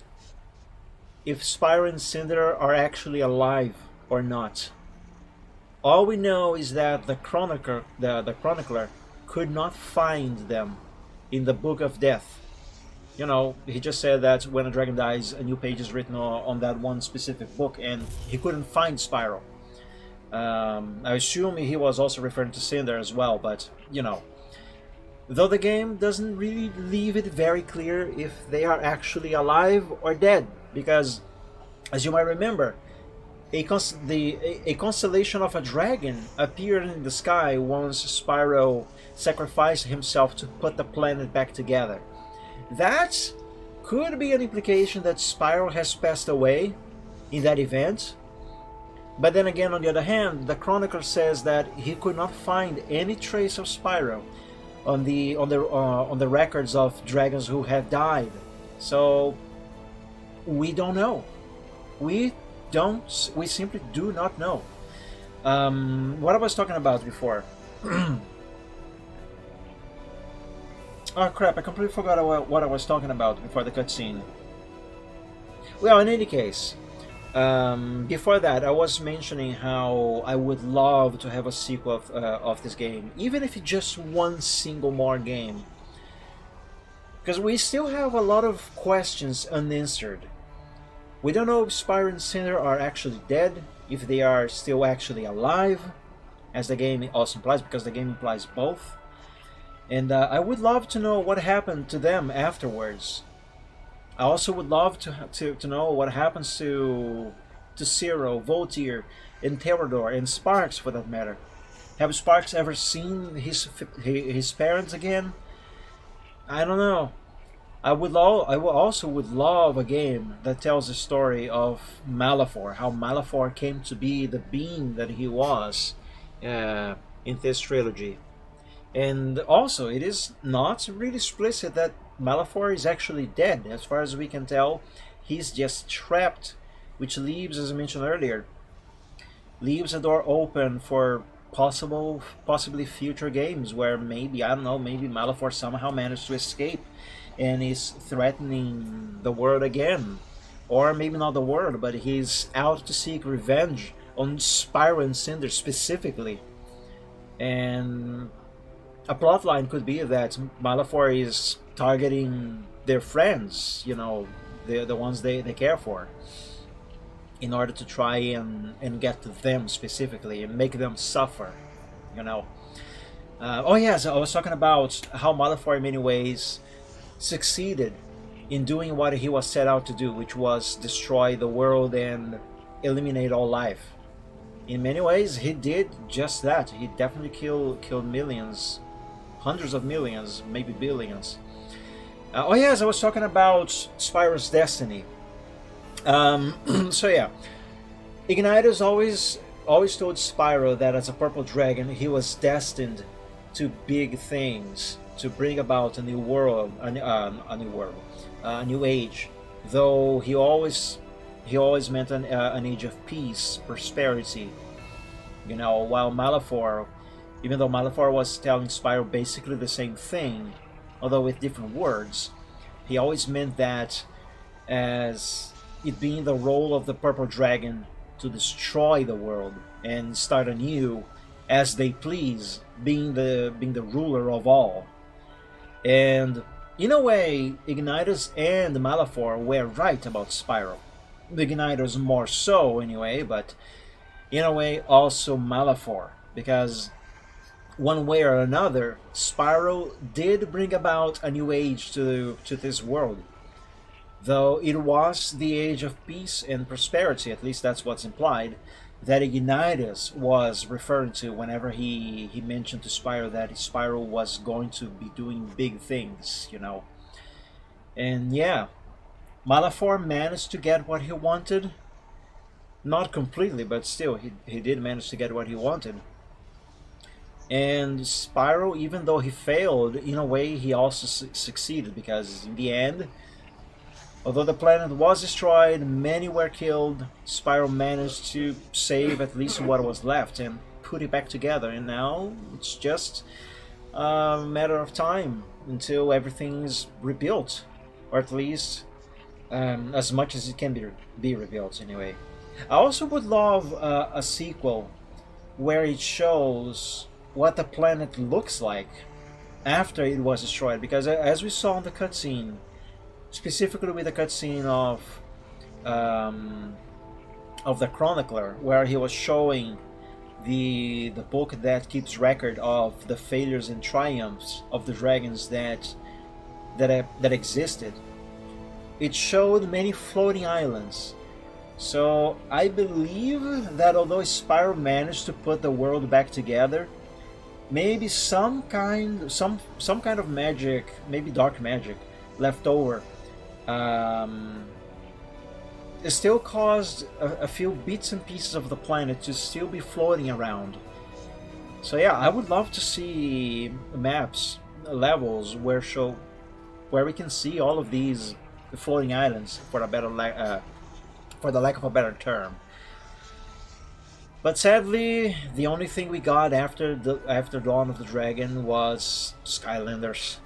if Spyro and Cinder are actually alive or not. All we know is that the chronicler could not find them in the Book of Death. You know, he just said that when a dragon dies, a new page is written on that one specific book, and he couldn't find Spyro. I assume he was also referring to Cinder as well, but, you know. Though the game doesn't really leave it very clear if they are actually alive or dead, because, as you might remember, a constellation of a dragon appeared in the sky once Spyro sacrificed himself to put the planet back together. That could be an implication that Spyro has passed away in that event. But then again, on the other hand, the chronicler says that he could not find any trace of Spyro on the records of dragons who have died. So we don't know. We simply do not know. What I was talking about before. Oh crap, I completely forgot what I was talking about before the cutscene. Well, in any case, before that, I was mentioning how I would love to have a sequel of this game, even if it's just one single more game. Because we still have a lot of questions unanswered. We don't know if Spyro and Cinder are actually dead, if they are still actually alive, as the game also implies, because the game implies both. And I would love to know what happened to them afterwards. I also would love to know what happens to Zero, Voltier, and Terrador, and Sparks for that matter. Have Sparks ever seen his parents again? I don't know. I also would love a game that tells the story of Malefor, how Malefor came to be the being that he was in this trilogy. And also, it is not really explicit that Malefor is actually dead. As far as we can tell, he's just trapped, which leaves, as I mentioned earlier, leaves a door open for possibly future games where maybe, I don't know, maybe Malefor somehow managed to escape and is threatening the world again. Or maybe not the world, but he's out to seek revenge on Spyro and Cinder specifically. And a plotline could be that Malefor is targeting their friends, you know, the ones they care for, in order to try and get to them specifically and make them suffer, you know. Oh yes, I was talking about how Malefor in many ways succeeded in doing what he was set out to do, which was destroy the world and eliminate all life. In many ways, he did just that. He definitely killed millions, hundreds of millions, maybe billions. Oh yes, I was talking about Spyro's destiny. So yeah, Ignitus always told Spyro that as a purple dragon, he was destined to big things, to bring about a new world, a new age. Though he always meant an age of peace, prosperity. You know, while Malefor, even though Malefor was telling Spyro basically the same thing, although with different words, he always meant that as it being the role of the purple dragon to destroy the world and start anew as they please, being the ruler of all. And in a way, Ignitus and Malefor were right about Spyro. Ignitus more so anyway, but in a way also Malefor, because one way or another, Spyro did bring about a new age to this world. Though it was the age of peace and prosperity, at least that's what's implied, that Ignitus was referring to whenever he mentioned to Spyro that Spyro was going to be doing big things, you know. And yeah, Malefor managed to get what he wanted, Not completely, but still, he did manage to get what he wanted. And Spyro, even though he failed, in a way he also succeeded, because in the end, although the planet was destroyed, many were killed, Spyro managed to save at least what was left and put it back together, and now it's just a matter of time until everything's rebuilt, or at least as much as it can be rebuilt anyway. I also would love a sequel where it shows what the planet looks like after it was destroyed, because as we saw in the cutscene, specifically with the cutscene of the chronicler, where he was showing the book that keeps record of the failures and triumphs of the dragons that existed, it showed many floating islands. So I believe that although Spyro managed to put the world back together, maybe some kind of magic, maybe dark magic, left over, it still caused a few bits and pieces of the planet to still be floating around. So yeah, I would love to see maps, levels where we can see all of these floating islands, for the lack of a better term. But sadly, the only thing we got after Dawn of the Dragon was Skylanders.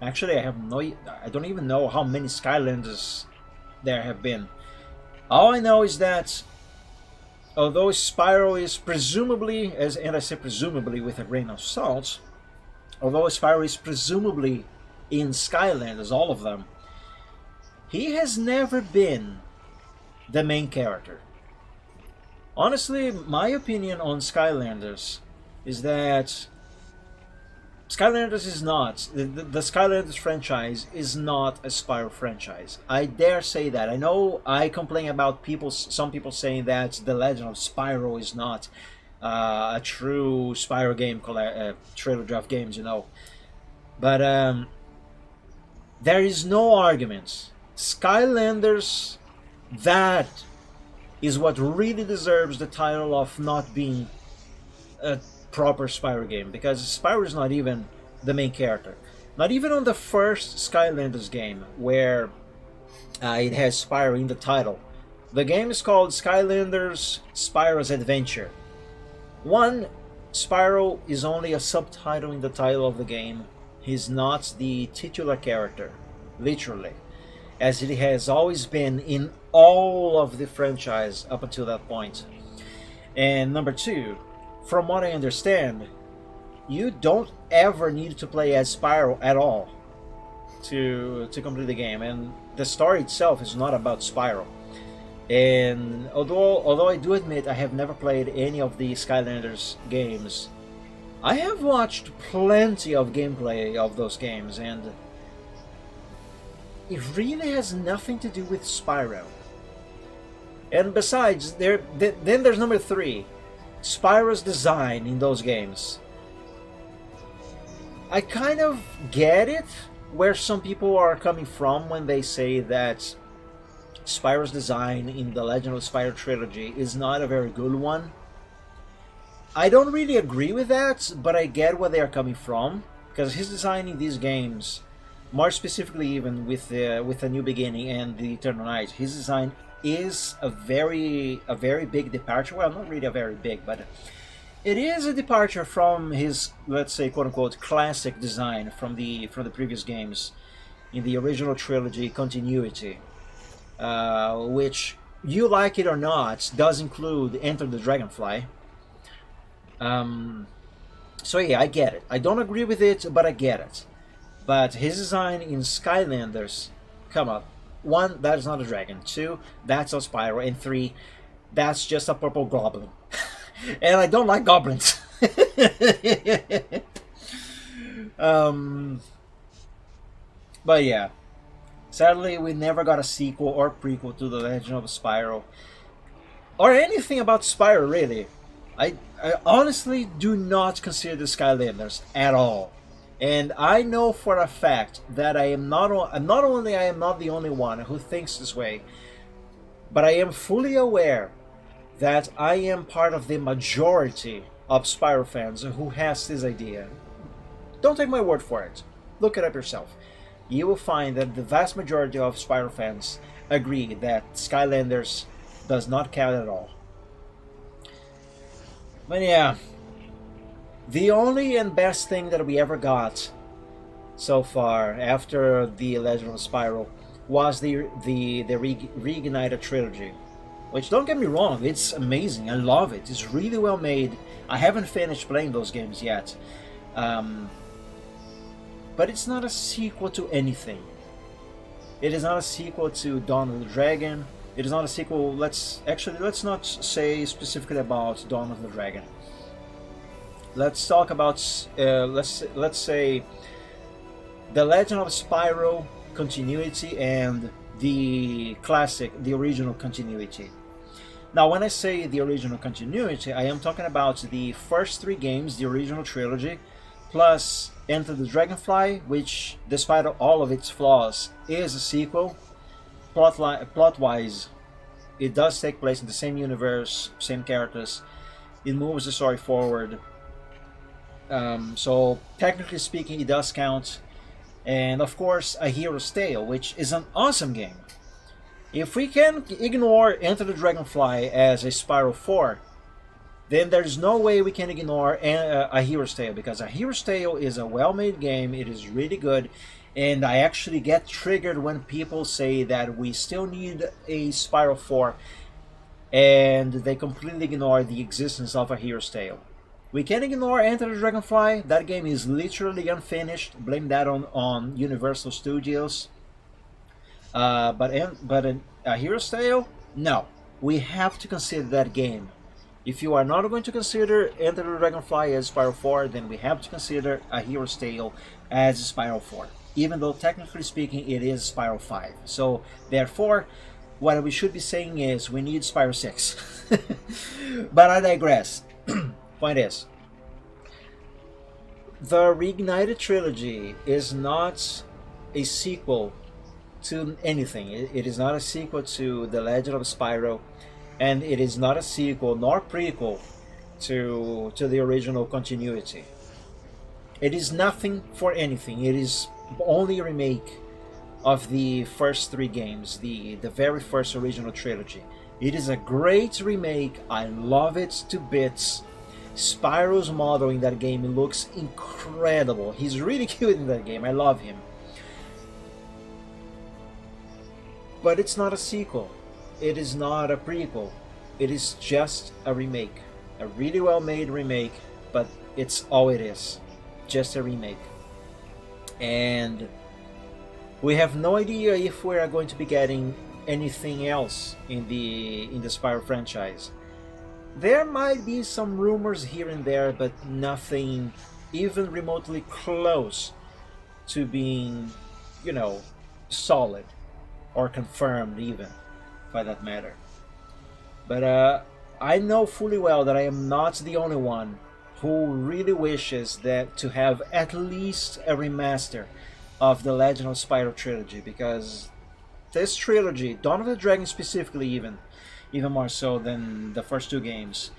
Actually, I don't even know how many Skylanders there have been. All I know is that although Spyro is presumably, and I say presumably with a grain of salt, although Spyro is presumably in Skylanders, all of them, he has never been the main character. Honestly, my opinion on Skylanders is that Skylanders is not, the Skylanders franchise is not a Spyro franchise. I dare say that. I know I complain about some people saying that The Legend of Spyro is not a true Spyro game, trilogy of games, you know. But there is no argument. Skylanders, that is what really deserves the title of not being a proper Spyro game, because Spyro is not even the main character. Not even on the first Skylanders game, where it has Spyro in the title. The game is called Skylanders Spyro's Adventure. One, Spyro is only a subtitle in the title of the game. He's not the titular character, literally, as it has always been in all of the franchise up until that point. And number two, from what I understand, you don't ever need to play as Spyro at all to complete the game, and the story itself is not about Spyro. And although I do admit I have never played any of the Skylanders games, I have watched plenty of gameplay of those games, and it really has nothing to do with Spyro. And besides, then there's number three, Spyro's design in those games. I kind of get it, where some people are coming from when they say that Spyro's design in the Legend of Spyro trilogy is not a very good one. I don't really agree with that, but I get where they are coming from, because his design in these games, more specifically even with the New Beginning and the Eternal Night, his design is a very big departure. Well, not really a very big, but it is a departure from his, let's say, quote-unquote classic design from the previous games in the original trilogy continuity, which, you like it or not, does include Enter the Dragonfly. So yeah, I get it. I don't agree with it, but I get it. But his design in Skylanders, come on. One, that is not a dragon. Two, that's a Spyro. And three, that's just a purple goblin. And I don't like goblins. But yeah, sadly we never got a sequel or prequel to The Legend of Spyro, or anything about Spyro really. I honestly do not consider the Skylanders at all. And I know for a fact that I am not only the only one who thinks this way, But I am fully aware that I am part of the majority of Spyro fans who has this idea. Don't take my word for it. Look it up yourself. You will find that the vast majority of Spyro fans agree that Skylanders does not count at all. But yeah, the only and best thing that we ever got so far after the Legend of Spyro was the Reignited trilogy. Which, don't get me wrong, it's amazing. I love it. It's really well made. I haven't finished playing those games yet. But it's not a sequel to anything. It is not a sequel to Dawn of the Dragon. It is not a sequel. Let's not say specifically about Dawn of the Dragon. Let's talk about let's say the Legend of Spyro continuity and the original continuity. Now, when I say the original continuity, I am talking about the first 3 games, the original trilogy, plus Enter the Dragonfly, which, despite all of its flaws, is a sequel. Plot-wise, it does take place in the same universe, same characters. It moves the story forward. So, technically speaking, it does count. And, of course, A Hero's Tale, which is an awesome game. If we can ignore Enter the Dragonfly as a Spyro 4, then there's no way we can ignore A Hero's Tale, because A Hero's Tale is a well-made game. It is really good, and I actually get triggered when people say that we still need a Spyro 4 and they completely ignore the existence of A Hero's Tale. We can ignore Enter the Dragonfly. That game is literally unfinished. Blame that on Universal Studios. But A Hero's Tale? No. We have to consider that game. If you are not going to consider Enter the Dragonfly as Spyro 4, then we have to consider A Hero's Tale as Spyro 4. Even though, technically speaking, it is Spyro 5. So, therefore, what we should be saying is we need Spyro 6. But I digress. Point is, the Reignited trilogy is not a sequel to anything. It is not a sequel to The Legend of Spyro, and it is not a sequel nor prequel to the original continuity. It is nothing for anything. It is only a remake of the first 3 games, the very first original trilogy. It is a great remake. I love it to bits. Spyro's model in that game looks incredible. He's really cute in that game. I love him. But it's not a sequel. It is not a prequel. It is just a remake. A really well made remake, but it's all it is. Just a remake. And we have no idea if we are going to be getting anything else in the Spyro franchise. There might be some rumors here and there, but nothing even remotely close to being, solid or confirmed even, by that matter. But I know fully well that I am not the only one who really wishes that to have at least a remaster of the Legend of Spyro trilogy, because this trilogy, Dawn of the Dragon specifically even more so than the first 2 games,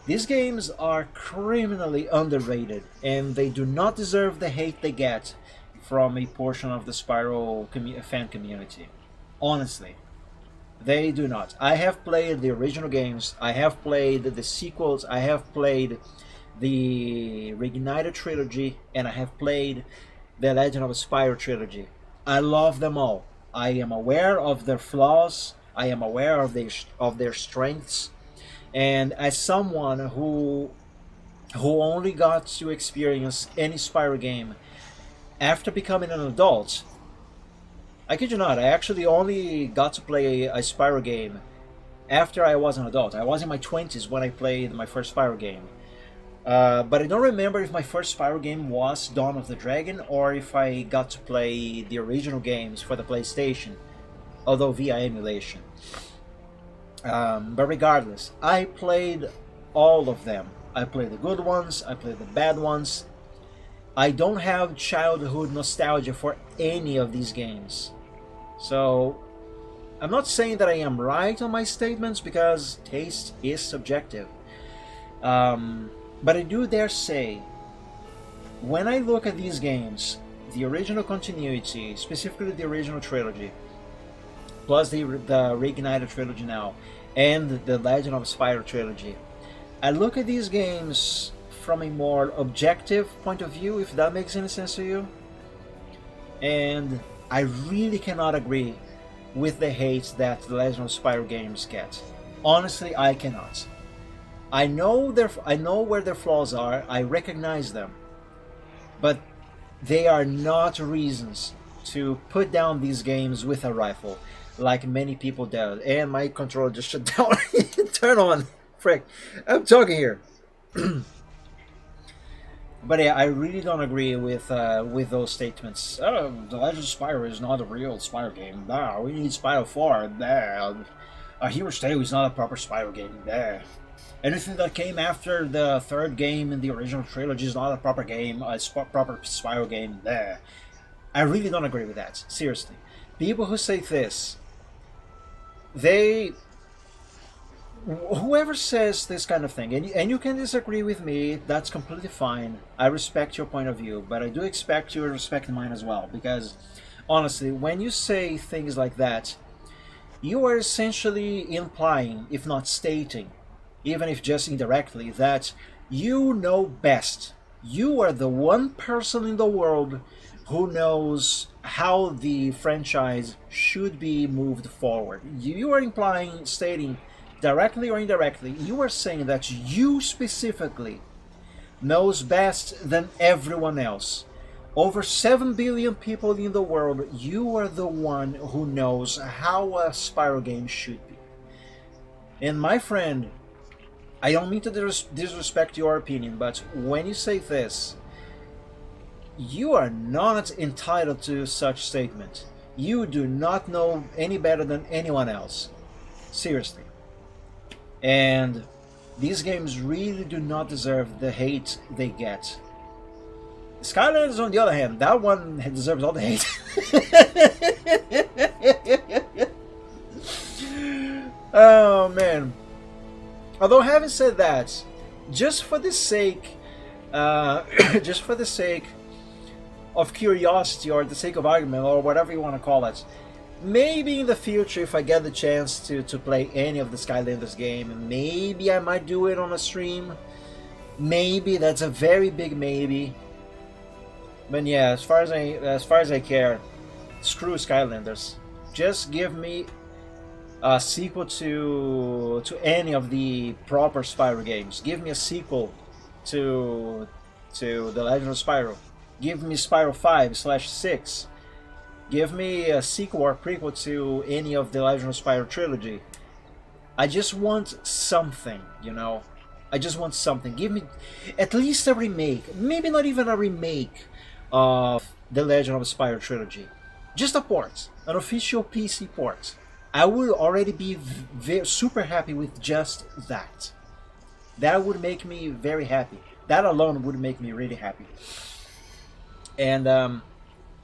these games are criminally underrated, and they do not deserve the hate they get from a portion of the Spyro fan community. Honestly, they do not. I have played the original games, I have played the sequels, I have played the Reignited trilogy, and I have played the Legend of Spyro trilogy. I love them all. I am aware of their flaws, I am aware of their strengths, and as someone who only got to experience any Spyro game after becoming an adult, I kid you not, I actually only got to play a Spyro game after I was an adult. I was in my 20s when I played my first Spyro game. But I don't remember if my first Spyro game was Dawn of the Dragon or if I got to play the original games for the PlayStation, although via emulation. But regardless, I played all of them. I played the good ones, I played the bad ones. I don't have childhood nostalgia for any of these games. So, I'm not saying that I am right on my statements because taste is subjective. But I do dare say, when I look at these games, the original continuity, specifically the original trilogy, plus the Reignited trilogy now, and the Legend of Spyro trilogy, I look at these games from a more objective point of view, if that makes any sense to you. And I really cannot agree with the hate that the Legend of Spyro games get. Honestly, I cannot. I know where their flaws are, I recognize them, but they are not reasons to put down these games with a rifle, like many people do. And my controller just shut down. Turn on. Frick. I'm talking here. But yeah, I really don't agree with those statements. Oh, The Legend of Spyro is not a real Spyro game. Nah, we need Spyro 4. Nah. Hero's Tale is not a proper Spyro game. Nah. Anything that came after the third game in the original trilogy is not a proper game, proper Spyro game. Nah. I really don't agree with that. Seriously. People who say this, whoever says this kind of thing, and you can disagree with me, that's completely fine. I respect your point of view, but I do expect you to respect mine as well, because honestly, when you say things like that, you are essentially implying, if not stating, even if just indirectly, that you know best. You are the one person in the world who knows how the franchise should be moved forward. You are implying, stating, directly or indirectly, you are saying that you specifically knows best than everyone else. Over 7 billion people in the world, you are the one who knows how a Spyro game should be. And my friend, I don't mean to disrespect your opinion, but when you say this, you are not entitled to such statement. You do not know any better than anyone else. Seriously. And these games really do not deserve the hate they get. Skylanders, on the other hand, that one deserves all the hate. Oh man. Although having said that, just for the sake of curiosity or the sake of argument or whatever you want to call it, maybe in the future, if I get the chance to play any of the Skylanders game, maybe I might do it on a stream. Maybe, that's a very big maybe. But yeah, as far as I care, screw Skylanders. Just give me a sequel to any of the proper Spyro games. Give me a sequel to The Legend of Spyro. Give me Spyro 5/6. Give me a sequel or prequel to any of the Legend of Spyro trilogy. I just want something, you know? I just want something. Give me at least a remake. Maybe not even a remake of the Legend of Spyro trilogy. Just a port. An official PC port. I would already be super happy with just that. That would make me very happy. That alone would make me really happy. And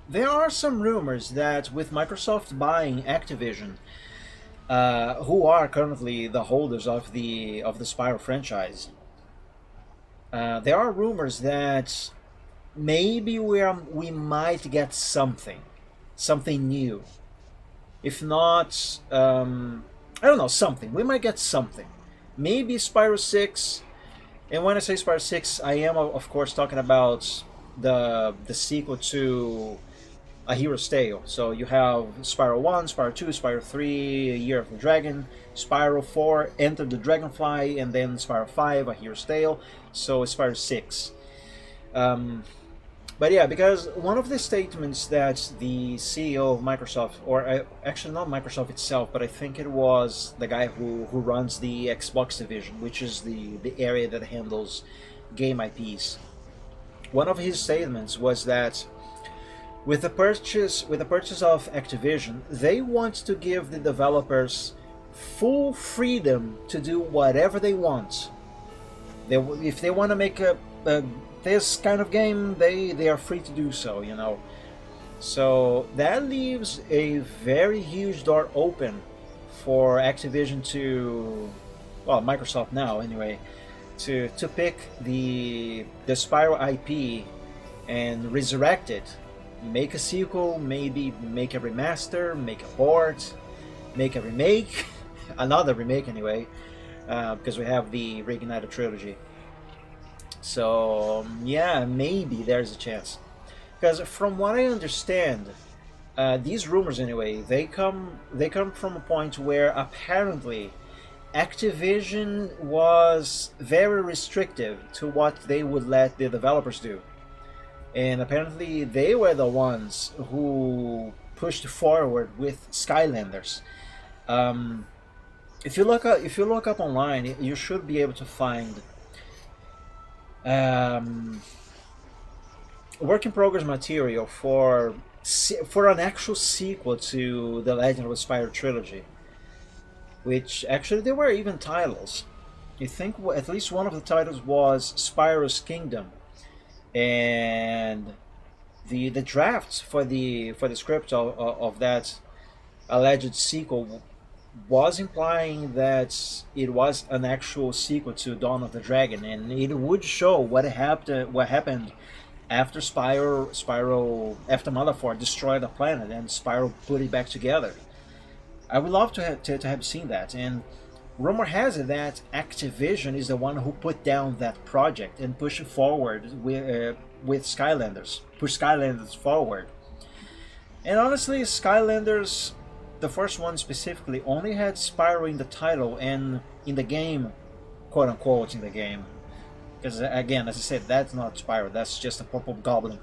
there are some rumors that with Microsoft buying Activision, who are currently the holders of the Spyro franchise, there are rumors that maybe we might get something new. If not, I don't know, something. We might get something. Maybe Spyro 6. And when I say Spyro 6, I am of course talking about the sequel to A Hero's Tale. So you have Spyro 1, Spyro 2, Spyro 3, Year of the Dragon, Spyro 4, Enter the Dragonfly, and then Spyro 5, A Hero's Tale. So it's Spyro 6. But yeah, because one of the statements that the CEO of Microsoft, or actually not Microsoft itself, but I think it was the guy who runs the Xbox division, which is the area that handles game IPs. One of his statements was that with the purchase of Activision, they want to give the developers full freedom to do whatever they want. If they want to make this kind of game, they are free to do so, you know. So that leaves a very huge door open for Activision to, well, Microsoft now anyway, to pick the Spyro IP and resurrect it, make a sequel, maybe make a remaster, make a port, make a remake, another remake anyway, because we have the Reignited trilogy. So yeah, maybe there's a chance. Because from what I understand, these rumors anyway, they come from a point where apparently Activision was very restrictive to what they would let the developers do, and apparently they were the ones who pushed forward with Skylanders. If you look up online, you should be able to find work in progress material for an actual sequel to the Legend of Spyro trilogy, which actually there were even titles. I think at least one of the titles was Spyro's Kingdom, and the drafts for the script of that alleged sequel was implying that it was an actual sequel to Dawn of the Dragon, and it would show what happened after after Motherford destroyed the planet and Spyro put it back together. I would love to have seen that, and rumor has it that Activision is the one who put down that project and pushed it forward with Skylanders, push Skylanders forward. And honestly, Skylanders, the first one specifically, only had Spyro in the title and in the game, quote unquote, in the game. Because again, as I said, that's not Spyro, that's just a purple goblin.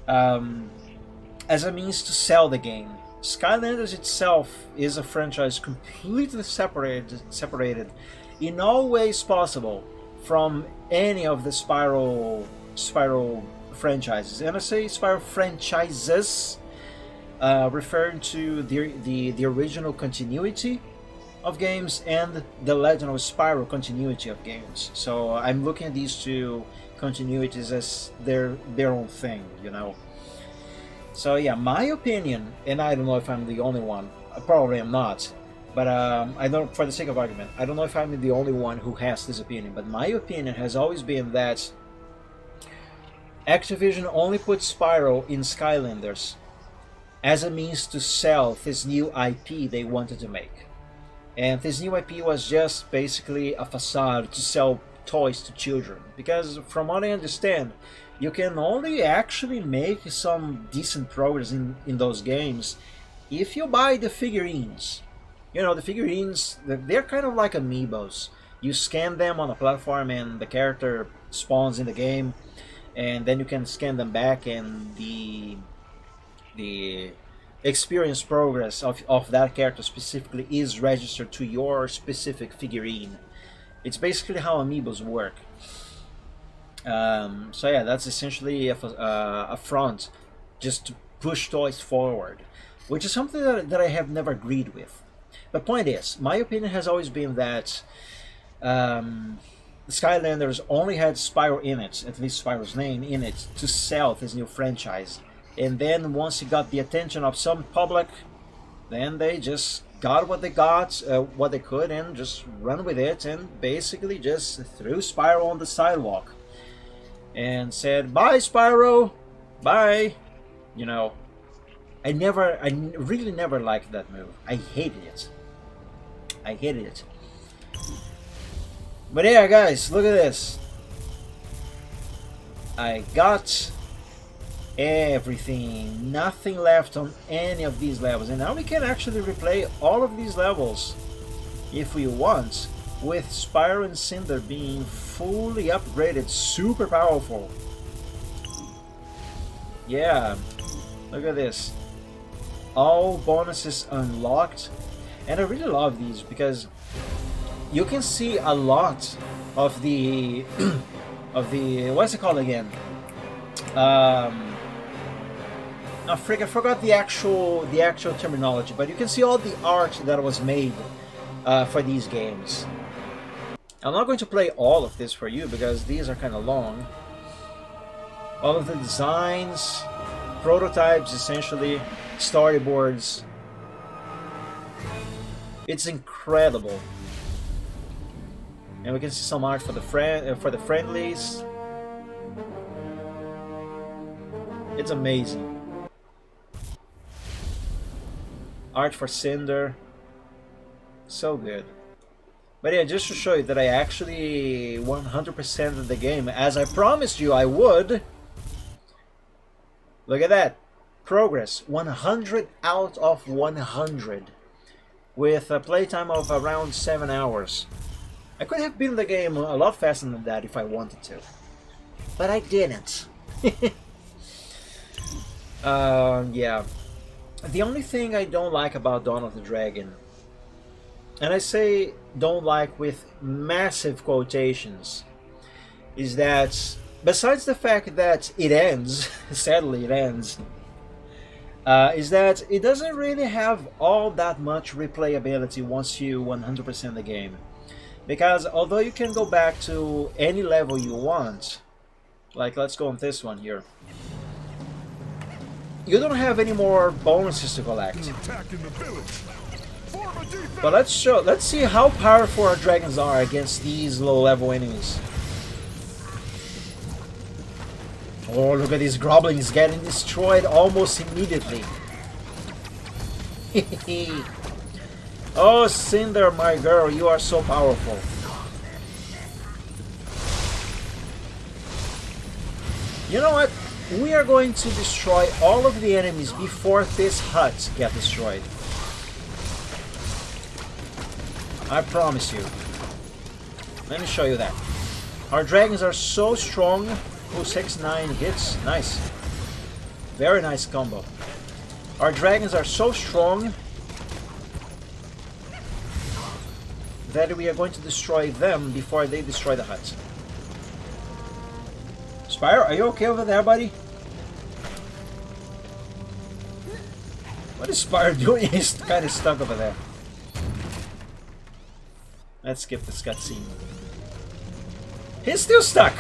As a means to sell the game. Skylanders itself is a franchise completely separated in all ways possible from any of the Spyro franchises. And I say Spyro franchises, referring to the original continuity of games and the Legend of Spyro continuity of games. So I'm looking at these two continuities as their own thing, you know. So yeah, my opinion, and I don't know if I'm the only one, probably I'm not, but I don't, for the sake of argument, I don't know if I'm the only one who has this opinion, but my opinion has always been that Activision only put Spyro in Skylanders as a means to sell this new IP they wanted to make. And this new IP was just basically a facade to sell toys to children, because from what I understand, you can only actually make some decent progress in those games if you buy the figurines. You know, the figurines, they're kind of like amiibos. You scan them on a platform and the character spawns in the game, and then you can scan them back, and the experience progress of that character specifically is registered to your specific figurine. It's basically how amiibos work. So yeah, that's essentially a front just to push toys forward, which is something that I have never agreed with. But point is, my opinion has always been that Skylanders only had Spyro in it, at least Spyro's name in it, to sell this new franchise. And then once it got the attention of some public, then they just got what they got, what they could, and just run with it, and basically just threw Spyro on the sidewalk and said, "Bye, Spyro, bye." You know, I really never liked that move. I hated it. But yeah, guys, look at this. I got everything, nothing left on any of these levels, and now we can actually replay all of these levels if we want, with Spyro and Cinder being fully upgraded, super powerful. Yeah, look at this, all bonuses unlocked. And I really love these because you can see a lot of the of the, what's it called again, I forgot the actual terminology, but you can see all the art that was made for these games. I'm not going to play all of this for you because these are kind of long. All of the designs, prototypes, essentially storyboards. It's incredible, and we can see some art for the friendlies. It's amazing. Art for Cinder, so good. But yeah, just to show you that I actually 100% of the game, as I promised you I would. Look at that. Progress, 100 out of 100. With a playtime of around 7 hours. I could have beaten the game a lot faster than that if I wanted to. But I didn't. Yeah. The only thing I don't like about Dawn of the Dragon, and I say don't like with massive quotations, is that besides the fact that it ends, sadly it ends, is that it doesn't really have all that much replayability once you 100% the game. Because although you can go back to any level you want, like let's go on this one here, you don't have any more bonuses to collect. But let's see how powerful our dragons are against these low-level enemies. Oh, look at these goblins getting destroyed almost immediately. Oh, Cinder, my girl, you are so powerful. You know what? We are going to destroy all of the enemies before this hut gets destroyed. I promise you. Let me show you that. Our dragons are so strong. Oh, 6-9 hits. Nice. Very nice combo. Our dragons are so strong that we are going to destroy them before they destroy the hut. Spyro, are you okay over there, buddy? What is Spyro doing? He's kind of stuck over there. Let's skip this cutscene. He's still stuck!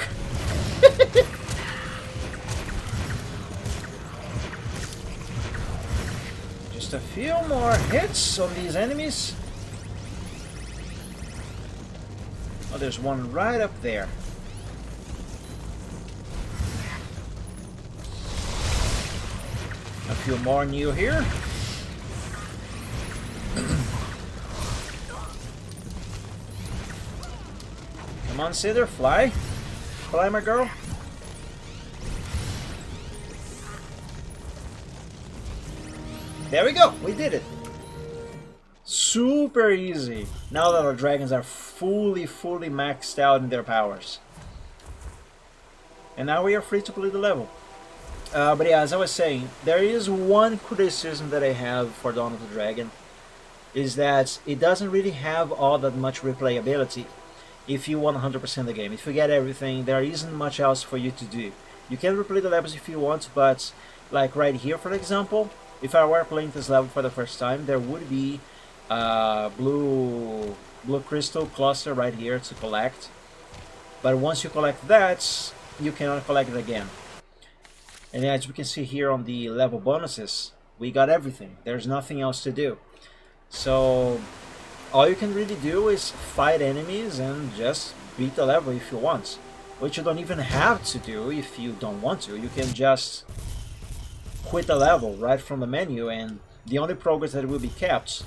Just a few more hits on these enemies. Oh, there's one right up there. A few more new here. Come on, Cinder, fly. Fly, my girl. There we go, we did it. Super easy. Now that our dragons are fully maxed out in their powers. And now we are free to play the level. But yeah, as I was saying, there is one criticism that I have for Dawn of the Dragon, is that it doesn't really have all that much replayability if you 100% the game. If you get everything, there isn't much else for you to do. You can replay the levels if you want, but like right here, for example, if I were playing this level for the first time, there would be blue crystal cluster right here to collect. But once you collect that, you cannot collect it again. And as we can see here on the level bonuses, we got everything. There's nothing else to do. So all you can really do is fight enemies and just beat the level if you want. Which you don't even have to do if you don't want to. You can just quit the level right from the menu, and the only progress that will be kept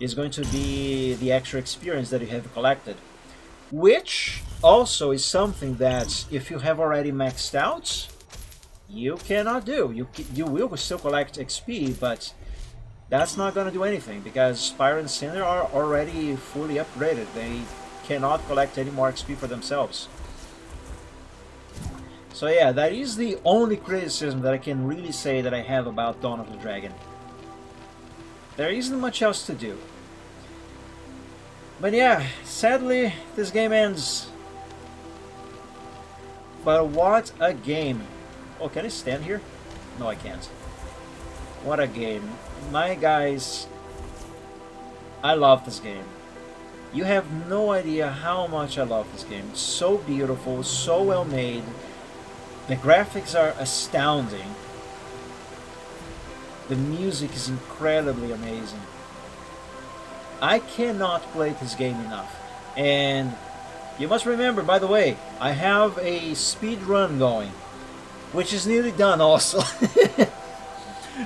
is going to be the extra experience that you have collected. Which also is something that if you have already maxed out, you cannot do. You will still collect XP, but that's not going to do anything because Spyro and Cinder are already fully upgraded. They cannot collect any more XP for themselves. So yeah, that is the only criticism that I can really say that I have about Dawn of the Dragon. There isn't much else to do. But yeah, sadly, this game ends. But what a game. Oh, can I stand here? No, I can't. What a game. My guys, I love this game. You have no idea how much I love this game. It's so beautiful, so well made. The graphics are astounding. The music is incredibly amazing. I cannot play this game enough. And you must remember, by the way, I have a speed run going, which is nearly done also.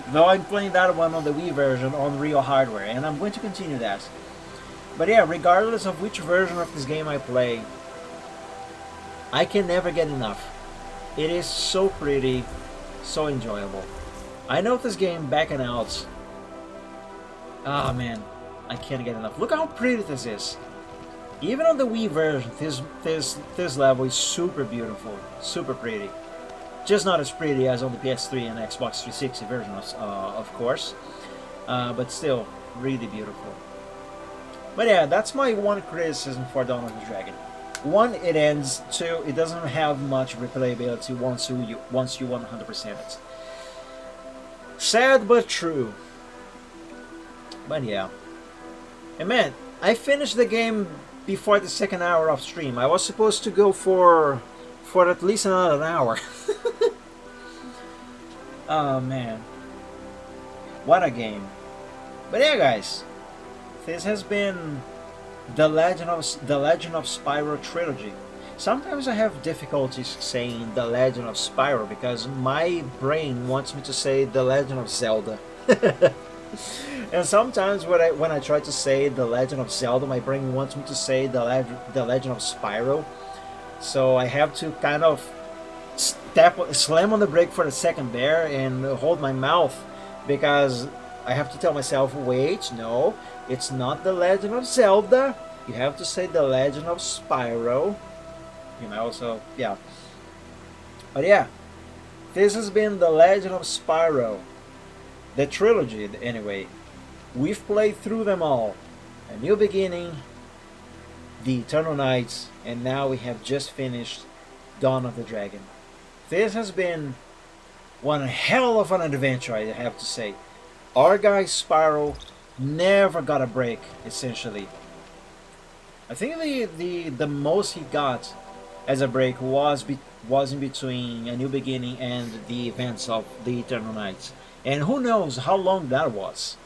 Though I'm playing that one on the Wii version on real hardware, and I'm going to continue that. But yeah, regardless of which version of this game I play, I can never get enough. It is so pretty, so enjoyable. I know this game back and out. Ah man, I can't get enough. Look how pretty this is. Even on the Wii version, this level is super beautiful, super pretty. Just not as pretty as on the PS3 and Xbox 360 version, of course. But still, really beautiful. But yeah, that's my one criticism for Dawn of the Dragon. One, it ends. Two, it doesn't have much replayability once you 100% it. Sad but true. But yeah. And man, I finished the game before the second hour of stream. I was supposed to go for at least another hour. Oh man, what a game. But yeah guys, this has been the Legend of Spyro trilogy. Sometimes I have difficulties saying the Legend of Spyro because my brain wants me to say the Legend of Zelda. And sometimes when I try to say the Legend of Zelda, my brain wants me to say the Legend of Spyro. So I have to kind of slam on the brake for a second there and hold my mouth, because I have to tell myself, wait, no, it's not the Legend of Zelda. You have to say the Legend of Spyro. You know, so yeah. But yeah, this has been the Legend of Spyro, the trilogy anyway. We've played through them all. A New Beginning, The Eternal Nights, and now we have just finished Dawn of the Dragon. This has been one hell of an adventure, I have to say. Our guy Spyro never got a break, essentially. I think the most he got as a break was in between A New Beginning and the events of The Eternal Nights. And who knows how long that was.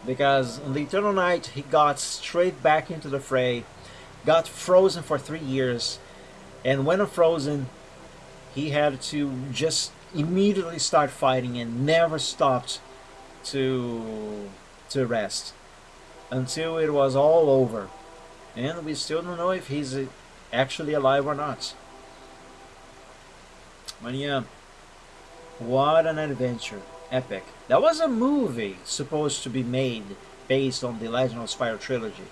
Because on The Eternal Night he got straight back into the fray, got frozen for 3 years, and when unfrozen, he had to just immediately start fighting and never stopped to rest until it was all over. And we still don't know if he's actually alive or not. But yeah, what an adventure. Epic. That was a movie supposed to be made based on the Legend of Spyro trilogy.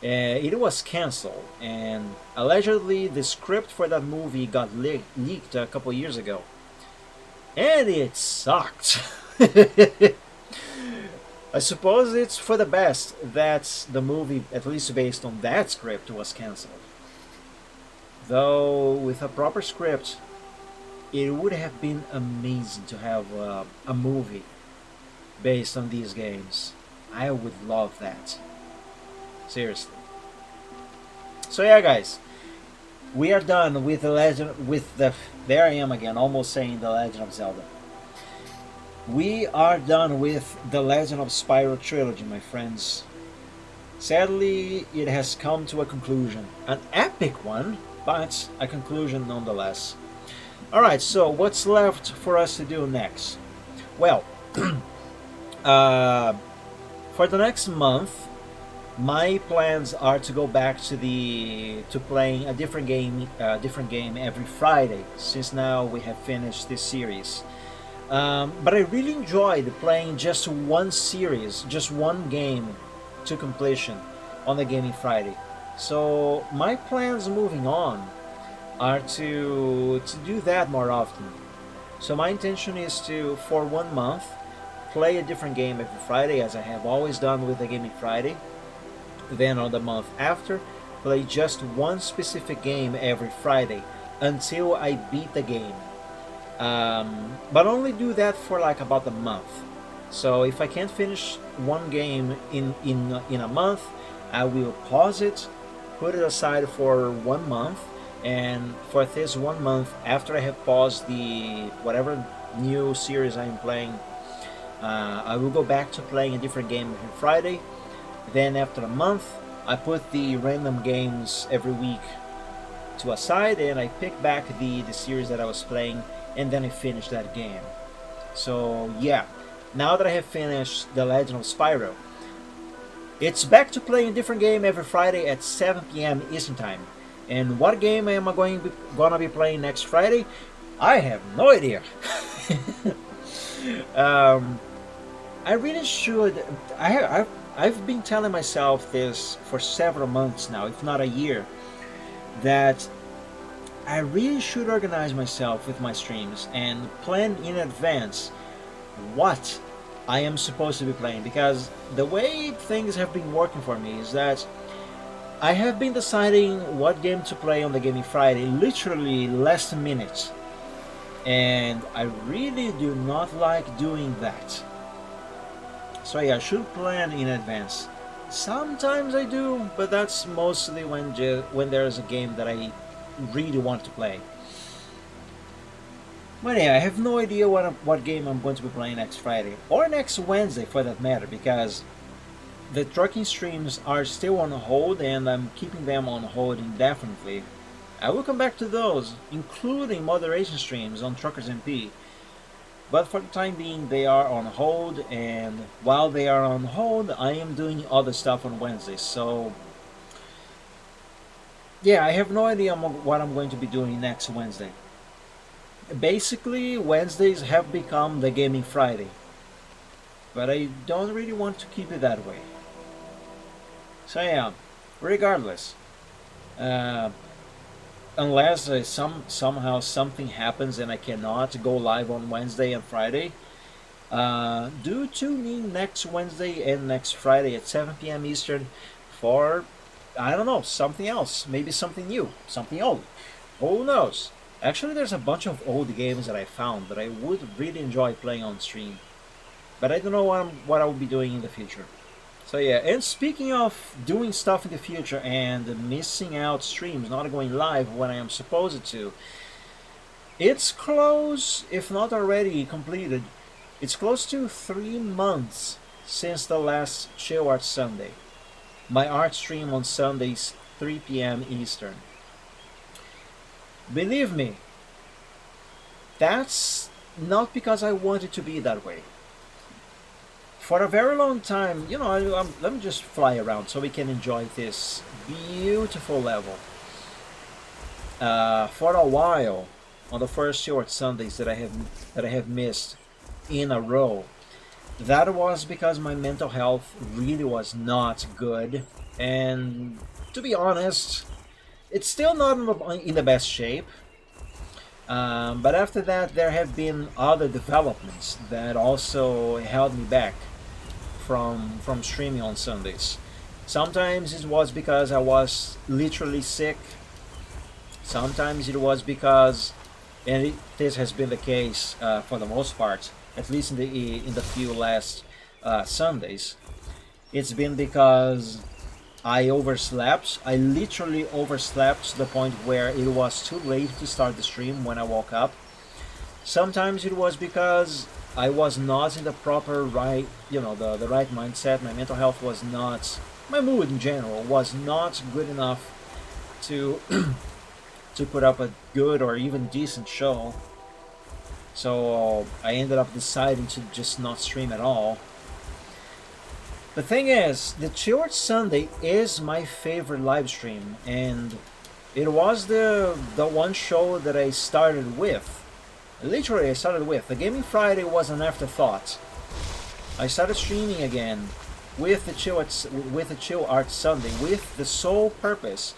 It was cancelled, and allegedly the script for that movie got leaked a couple years ago. And it sucked. I suppose it's for the best that the movie, at least based on that script, was cancelled. Though with a proper script, it would have been amazing to have a movie based on these games. I would love that. Seriously. So yeah guys, we are done with the there I am again, almost saying the Legend of Zelda. We are done with the Legend of Spyro trilogy, my friends. Sadly, it has come to a conclusion. An epic one, but a conclusion nonetheless. Alright, so what's left for us to do next? Well, for the next month, my plans are to go back to playing a different game every Friday, since now we have finished this series. But I really enjoyed playing just one series, just one game to completion on the Gaming Friday. So my plans moving on are to do that more often. So my intention is to, for 1 month, play a different game every Friday, as I have always done with the Gaming Friday. Then on the month after, play just one specific game every Friday until I beat the game. But only do that for like about a month. So if I can't finish one game in a month, I will pause it, put it aside for 1 month, and for this 1 month, after I have paused the whatever new series I am playing, I will go back to playing a different game every Friday. Then after a month, I put the random games every week to a side and I pick back the series that I was playing, and then I finish that game. So yeah, now that I have finished The Legend of Spyro, it's back to playing a different game every Friday at 7 p.m. Eastern Time. And what game am I gonna be playing next Friday? I have no idea. I really should. I've been telling myself this for several months now, if not a year, that I really should organize myself with my streams and plan in advance what I am supposed to be playing, because the way things have been working for me is that I have been deciding what game to play on the Gaming Friday literally last minute, and I really do not like doing that. So yeah, I should plan in advance. Sometimes I do, but that's mostly when there's a game that I really want to play. But yeah, I have no idea what game I'm going to be playing next Friday, or next Wednesday for that matter, because the trucking streams are still on hold and I'm keeping them on hold indefinitely. I will come back to those, including moderation streams on Truckers MP. But for the time being, they are on hold, and while they are on hold, I am doing other stuff on Wednesdays. So yeah, I have no idea what I'm going to be doing next Wednesday. Basically, Wednesdays have become the Gaming Friday, but I don't really want to keep it that way. So yeah, regardless, unless somehow something happens and I cannot go live on Wednesday and Friday, do tune in next Wednesday and next Friday at 7 p.m. Eastern for, I don't know, something else, maybe something new, something old, who knows. Actually, there's a bunch of old games that I found that I would really enjoy playing on stream, but I don't know what I will be doing in the future. So yeah, and speaking of doing stuff in the future and missing out streams, not going live when I am supposed to, it's close, if not already completed, it's close to 3 months since the last Chill Art Sunday. My art stream on Sundays, 3 p.m. Eastern. Believe me, that's not because I want it to be that way. For a very long time, you know, let me just fly around so we can enjoy this beautiful level. For a while, on the first short Sundays that I have missed in a row, that was because my mental health really was not good, and to be honest, it's still not in the best shape. But after that, there have been other developments that also held me back from streaming on Sundays. Sometimes it was because I was literally sick. Sometimes it was because, and this has been the case for the most part, at least in the few last Sundays, it's been because I overslept. I literally overslept to the point where it was too late to start the stream when I woke up. Sometimes it was because I was not in the proper right, you know, the right mindset. My mental health was not, my mood in general was not good enough to to put up a good or even decent show. So I ended up deciding to just not stream at all. The thing is, the Chill Art Sunday is my favorite live stream, and it was the one show that I started with. Literally, I started with. The Gaming Friday was an afterthought. I started streaming again with the Chill Art Sunday with the sole purpose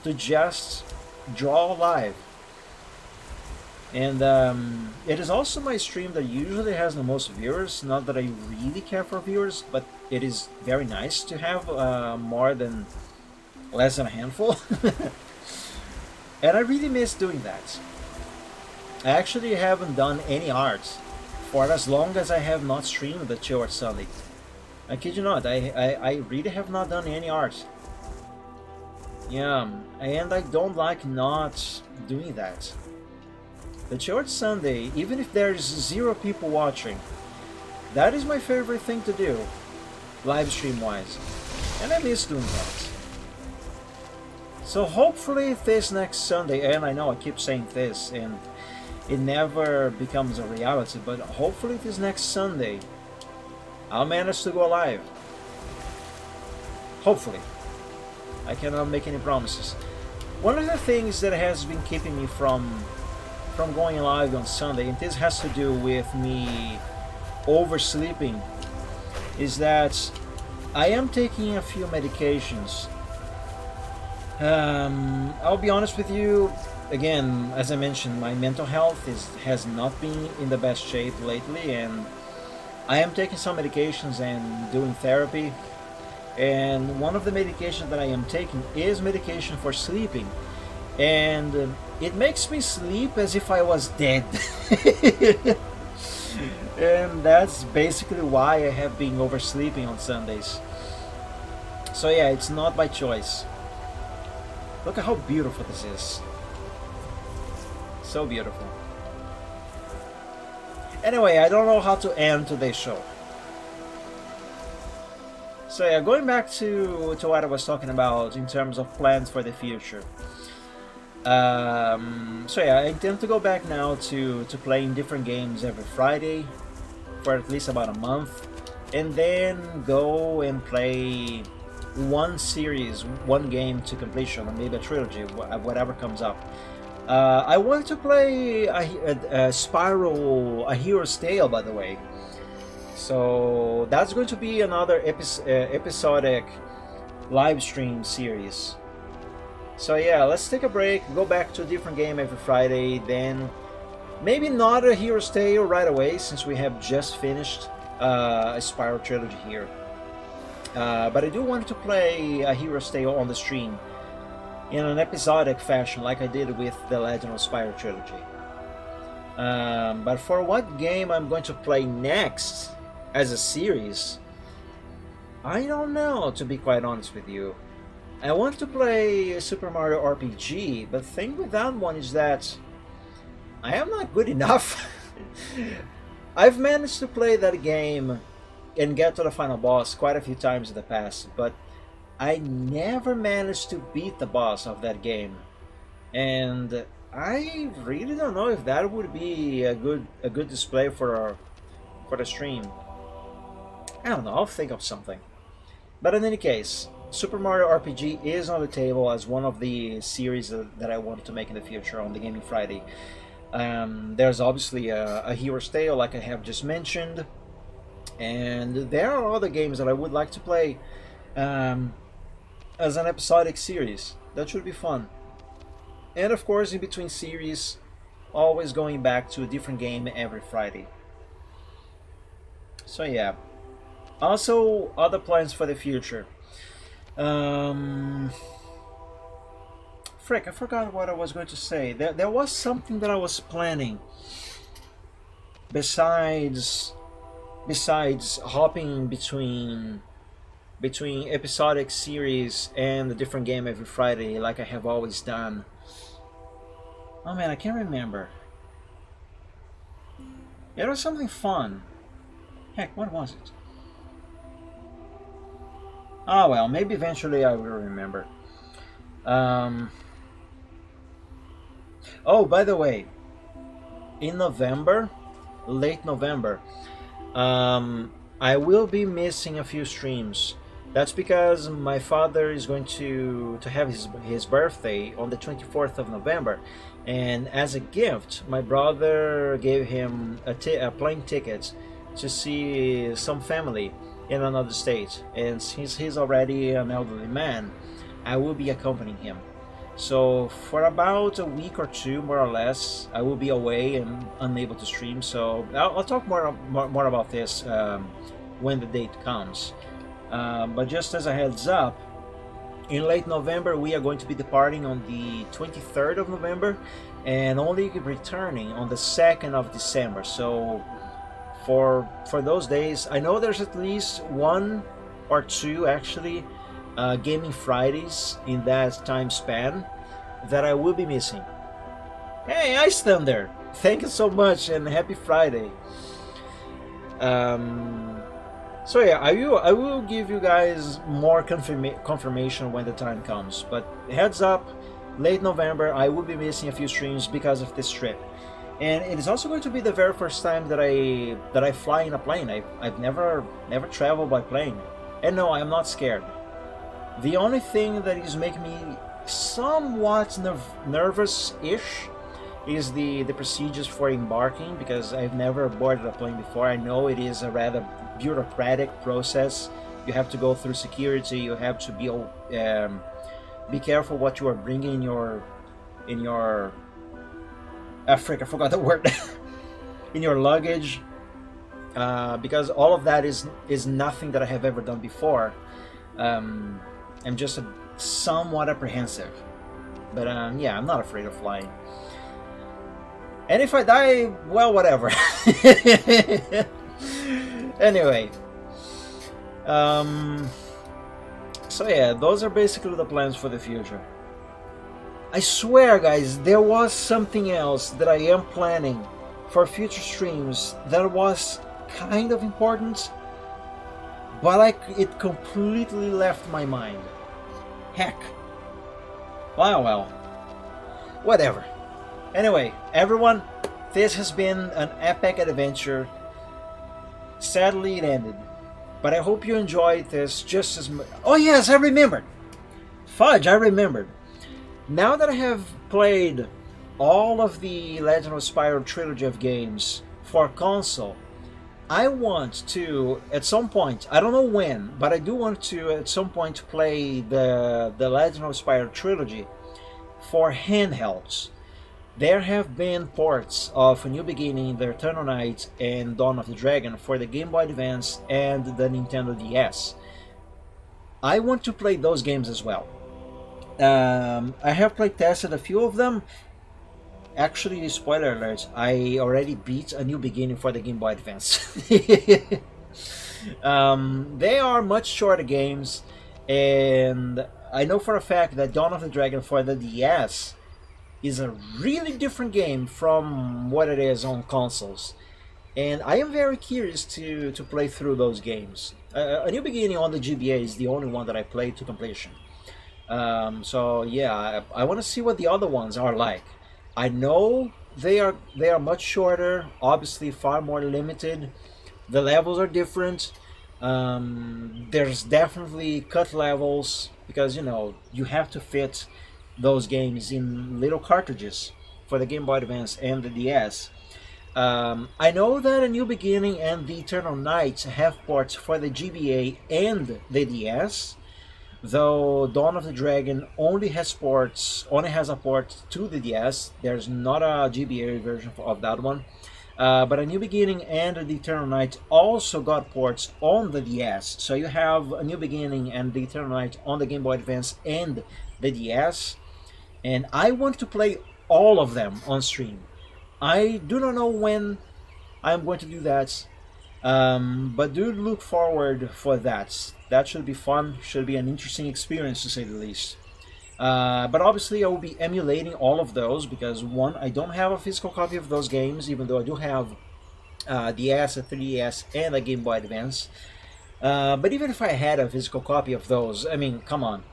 to just draw live. And it is also my stream that usually has the most viewers. Not that I really care for viewers, but it is very nice to have less than a handful. And I really miss doing that. I actually haven't done any art for as long as I have not streamed the Chill Art Sunday. I kid you not, I really have not done any art. Yeah, and I don't like not doing that. The Chill Art Sunday, even if there's 0 people watching, That is my favorite thing to do, live stream wise, and I miss doing that. So hopefully this next Sunday, and I know I keep saying this and it never becomes a reality, but hopefully this next Sunday I'll manage to go live. Hopefully. I cannot make any promises. One of the things that has been keeping me from going live on Sunday, and this has to do with me oversleeping, is that I am taking a few medications. I'll be honest with you, again, as I mentioned, my mental health has not been in the best shape lately, and I am taking some medications and doing therapy. And one of the medications that I am taking is medication for sleeping, and it makes me sleep as if I was dead. And that's basically why I have been oversleeping on Sundays. So yeah, it's not by choice. Look at how beautiful this is. So beautiful. Anyway, I don't know how to end today's show. So yeah, going back to what I was talking about in terms of plans for the future. So yeah, I intend to go back now to playing different games every Friday for at least about a month, and then go and play one series, one game to completion, or maybe a trilogy, whatever comes up. I want to play a Spiral, A Hero's Tale, by the way. So that's going to be another episodic live stream series. So yeah, let's take a break, go back to a different game every Friday, then maybe not A Hero's Tale right away, since we have just finished a Spiral trilogy here. But I do want to play A Hero's Tale on the stream in an episodic fashion, like I did with the Legend of Spiral trilogy. But for what game I'm going to play next as a series, I don't know, to be quite honest with you. I want to play Super Mario RPG, but the thing with that one is that I am not good enough. I've managed to play that game and get to the final boss quite a few times in the past, but I never managed to beat the boss of that game. And I really don't know if that would be a good display for the stream. I don't know, I'll think of something. But in any case, Super Mario RPG is on the table as one of the series that I want to make in the future on the Gaming Friday. There's obviously a Hero's Tale, like I have just mentioned, and there are other games that I would like to play as an episodic series. That should be fun. And of course, in between series, always going back to a different game every Friday. So yeah. Also, other plans for the future. Frick, I forgot what I was going to say. There was something that I was planning. Besides hopping between episodic series and a different game every Friday, like I have always done. Oh man, I can't remember. It was something fun. Heck, what was it? Oh well, maybe eventually I will remember. Oh, by the way, in November, late November, I will be missing a few streams. That's because my father is going to have his birthday on the 24th of November, and as a gift, my brother gave him a plane ticket to see some family in another state, and since he's already an elderly man, I will be accompanying him. So for about a week or two, more or less, I will be away and unable to stream. So I'll talk more about this when the date comes. But just as a heads up, in late November we are going to be departing on the 23rd of November and only returning on the 2nd of December. So for those days, I know there's at least one or two actually Gaming Fridays in that time span that I will be missing. Hey, Ice Thunder! Thank you so much and happy Friday. So yeah, I will give you guys more confirmation when the time comes. But heads up, late November I will be missing a few streams because of this trip, and it is also going to be the very first time that I fly in a plane. I've never traveled by plane, and no, I'm not scared. The only thing that is making me somewhat nervous-ish is the procedures for embarking, because I've never boarded a plane before. I know it is a rather bureaucratic process. You have to go through security. You have to be careful what you are bringing in your I forgot the word in your luggage, because all of that is nothing that I have ever done before. I'm just somewhat apprehensive, but yeah, I'm not afraid of flying. And if I die, well, whatever. Anyway, so yeah, those are basically the plans for the future. I swear, guys, there was something else that I am planning for future streams that was kind of important, but it completely left my mind. Heck. Well, whatever. Anyway, everyone, this has been an epic adventure. Sadly, it ended, but I hope you enjoyed this just as much. Oh yes, I remembered. Fudge, I remembered. Now that I have played all of the Legend of Spyro trilogy of games for console, I want to, at some point, I don't know when, but I do want to at some point play the Legend of Spyro trilogy for handhelds. There have been ports of A New Beginning, The Eternal Night, and Dawn of the Dragon for the Game Boy Advance and the Nintendo DS. I want to play those games as well. I have play tested a few of them. Actually, spoiler alert, I already beat A New Beginning for the Game Boy Advance. They are much shorter games, and I know for a fact that Dawn of the Dragon for the DS is a really different game from what it is on consoles, and I am very curious to play through those games. A New Beginning on the GBA is the only one that I played to completion. So yeah, I want to see what the other ones are like. I know they are much shorter, obviously far more limited. The levels are different. There's definitely cut levels because you have to fit those games in little cartridges for the Game Boy Advance and the DS. I know that A New Beginning and The Eternal Night have ports for the GBA and the DS, though Dawn of the Dragon only has a port to the DS. There's not a GBA version of that one. But A New Beginning and The Eternal Night also got ports on the DS. So you have A New Beginning and The Eternal Night on the Game Boy Advance and the DS. And I want to play all of them on stream. I do not know when I'm going to do that, but do look forward for that. That should be fun, should be an interesting experience to say the least. But obviously I will be emulating all of those because one, I don't have a physical copy of those games, even though I do have DS, a 3DS, and a Game Boy Advance. But even if I had a physical copy of those, I mean, come on.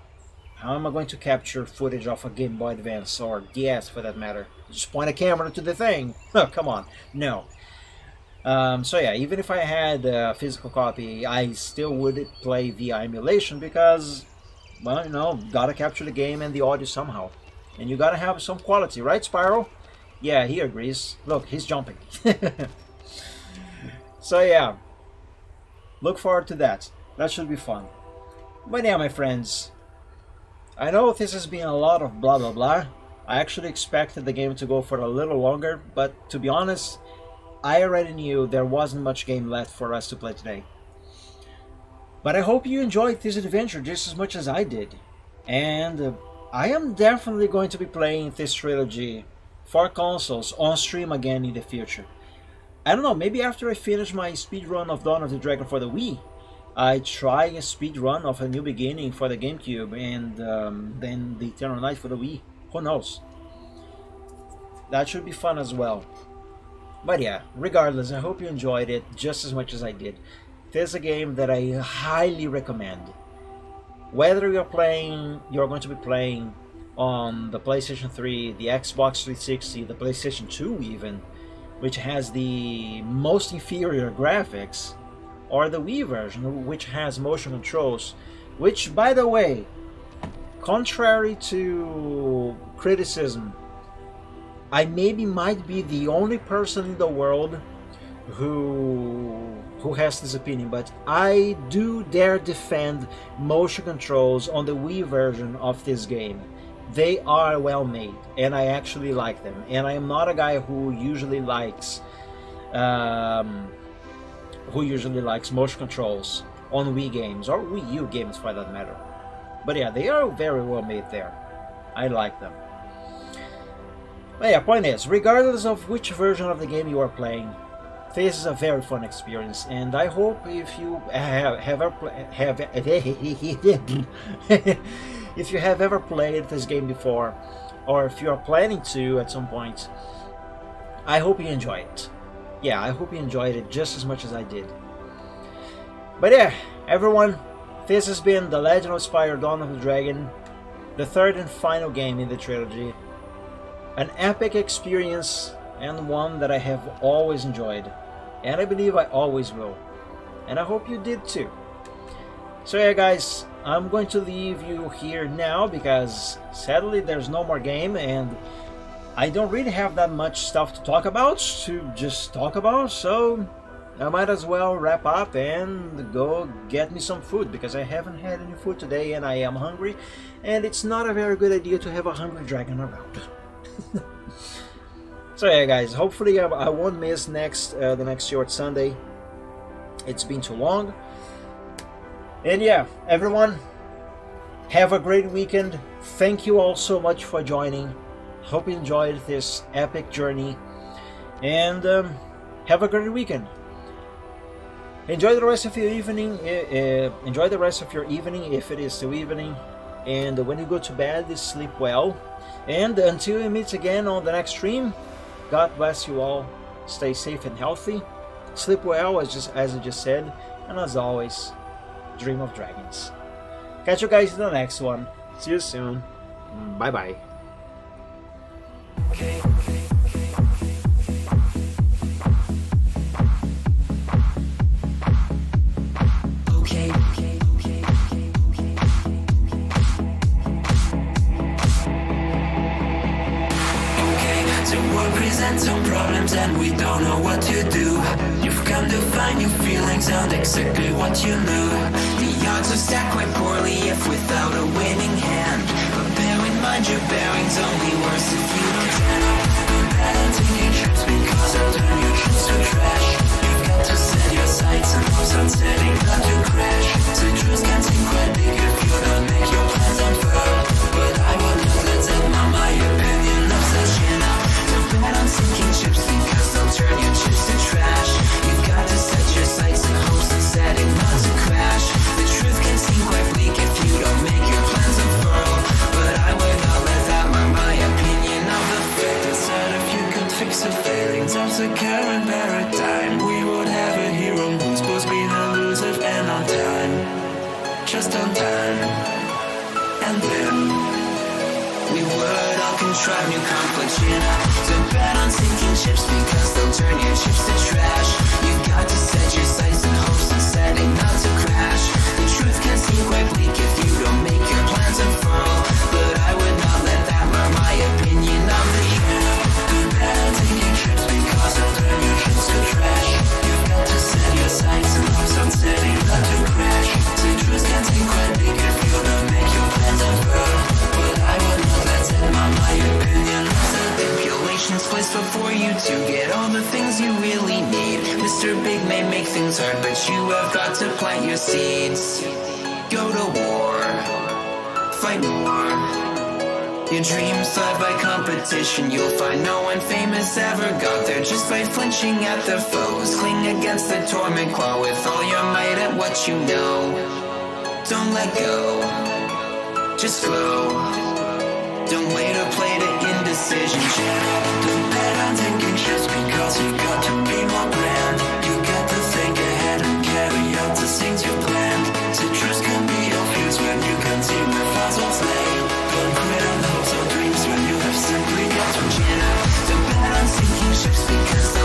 How am I going to capture footage of a Game Boy Advance, or DS for that matter? Just point a camera to the thing. Oh, come on. No. So yeah, even if I had a physical copy, I still would play via emulation because, well, gotta capture the game and the audio somehow. And you gotta have some quality, right, Spyro? Yeah, he agrees. Look, he's jumping. So yeah, look forward to that. That should be fun. But yeah, my friends, I know this has been a lot of blah blah blah. I actually expected the game to go for a little longer, but to be honest, I already knew there wasn't much game left for us to play today. But I hope you enjoyed this adventure just as much as I did. And I am definitely going to be playing this trilogy for consoles on stream again in the future. I don't know, maybe after I finish my speedrun of Dawn of the Dragon for the Wii, I try a speedrun of A New Beginning for the GameCube and then The Eternal Night for the Wii. Who knows? That should be fun as well. But yeah, regardless, I hope you enjoyed it just as much as I did. This is a game that I highly recommend. Whether you're going to be playing on the PlayStation 3, the Xbox 360, the PlayStation 2 even, which has the most inferior graphics, or the Wii version, which has motion controls, which, by the way, contrary to criticism, I might be the only person in the world who has this opinion, but I do dare defend motion controls on the Wii version of this game. They are well made, and I actually like them. And I am not a guy who usually likes motion controls on Wii games or Wii U games for that matter. But yeah, they are very well made there. I like them. But yeah, point is, regardless of which version of the game you are playing, this is a very fun experience, and I hope if you if you have ever played this game before, or if you are planning to at some point, I hope you enjoy it. Yeah, I hope you enjoyed it just as much as I did. But yeah, everyone, this has been The Legend of Spyro Dawn of the Dragon, the third and final game in the trilogy. An epic experience, and one that I have always enjoyed, and I believe I always will. And I hope you did too. So yeah guys, I'm going to leave you here now because sadly there's no more game, and I don't really have that much stuff to talk about, so I might as well wrap up and go get me some food, because I haven't had any food today and I am hungry, and it's not a very good idea to have a hungry dragon around. So yeah guys, hopefully I won't miss the next short Sunday. It's been too long. And yeah, everyone, have a great weekend. Thank you all so much for joining. Hope you enjoyed this epic journey, and have a great weekend. Enjoy the rest of your evening. Enjoy the rest of your evening if it is still evening, and when you go to bed, sleep well. And until we meet again on the next stream, God bless you all. Stay safe and healthy. Sleep well, as I just said, and as always, dream of dragons. Catch you guys in the next one. See you soon. Bye bye. Some problems and we don't know what to do. You've come to find new feelings and exactly what you knew. The odds are stacked quite poorly if without a winning hand. But bear in mind your bearing's only worse if you don't turn up. Don't bet on taking trips because they'll turn your trips to trash. You've got to set your sights and hopes on setting not to crash. So truths can seem quite big if you don't make your plans unfurl. But I will not let them on my opinion of such enough. Bet on sinking ships because they'll turn your chips to trash. You've got to set your sights and hopes and setting not to crash. The truth can seem quite bleak if you don't make your plans unfurl. But I would not let that mar my opinion of the fact that if you could fix the failings of the current paradigm, we would have a hero who's supposed to be elusive and on time. Just on time. And then we would all contrive new conflicts, you know. So bet on sinking ships because they'll turn your chips to trash. You've got to set your sights and hopes and setting not to crash. The truth can seem quite bleak if you don't make your plans unfurl. But I would not let that mar my opinion of the hero. Bet on sinking ships because they'll turn your chips to trash. You've got to set your sights and hopes on setting not to crash. The truth can seem quite bleak if you don't make your plans unfurl. But I would not let it mar my opinion. Stipulations placed before you to get all the things you really need. Mr. Big may make things hard, but you have got to plant your seeds. Go to war, fight more. Your dreams thrive by competition. You'll find no one famous ever got there just by flinching at their foes. Cling against the torment claw with all your might at what you know. Don't let go, just glow. Don't wait or play to indecision. Don't bet on taking trips because chance, you've got to be more grand. You got to think ahead and carry out the things you planned. Citrus can be your fuse when you can see where fossils lay. Don't quit on hopes or dreams when you have simply got to cheer. The balance sinking ships because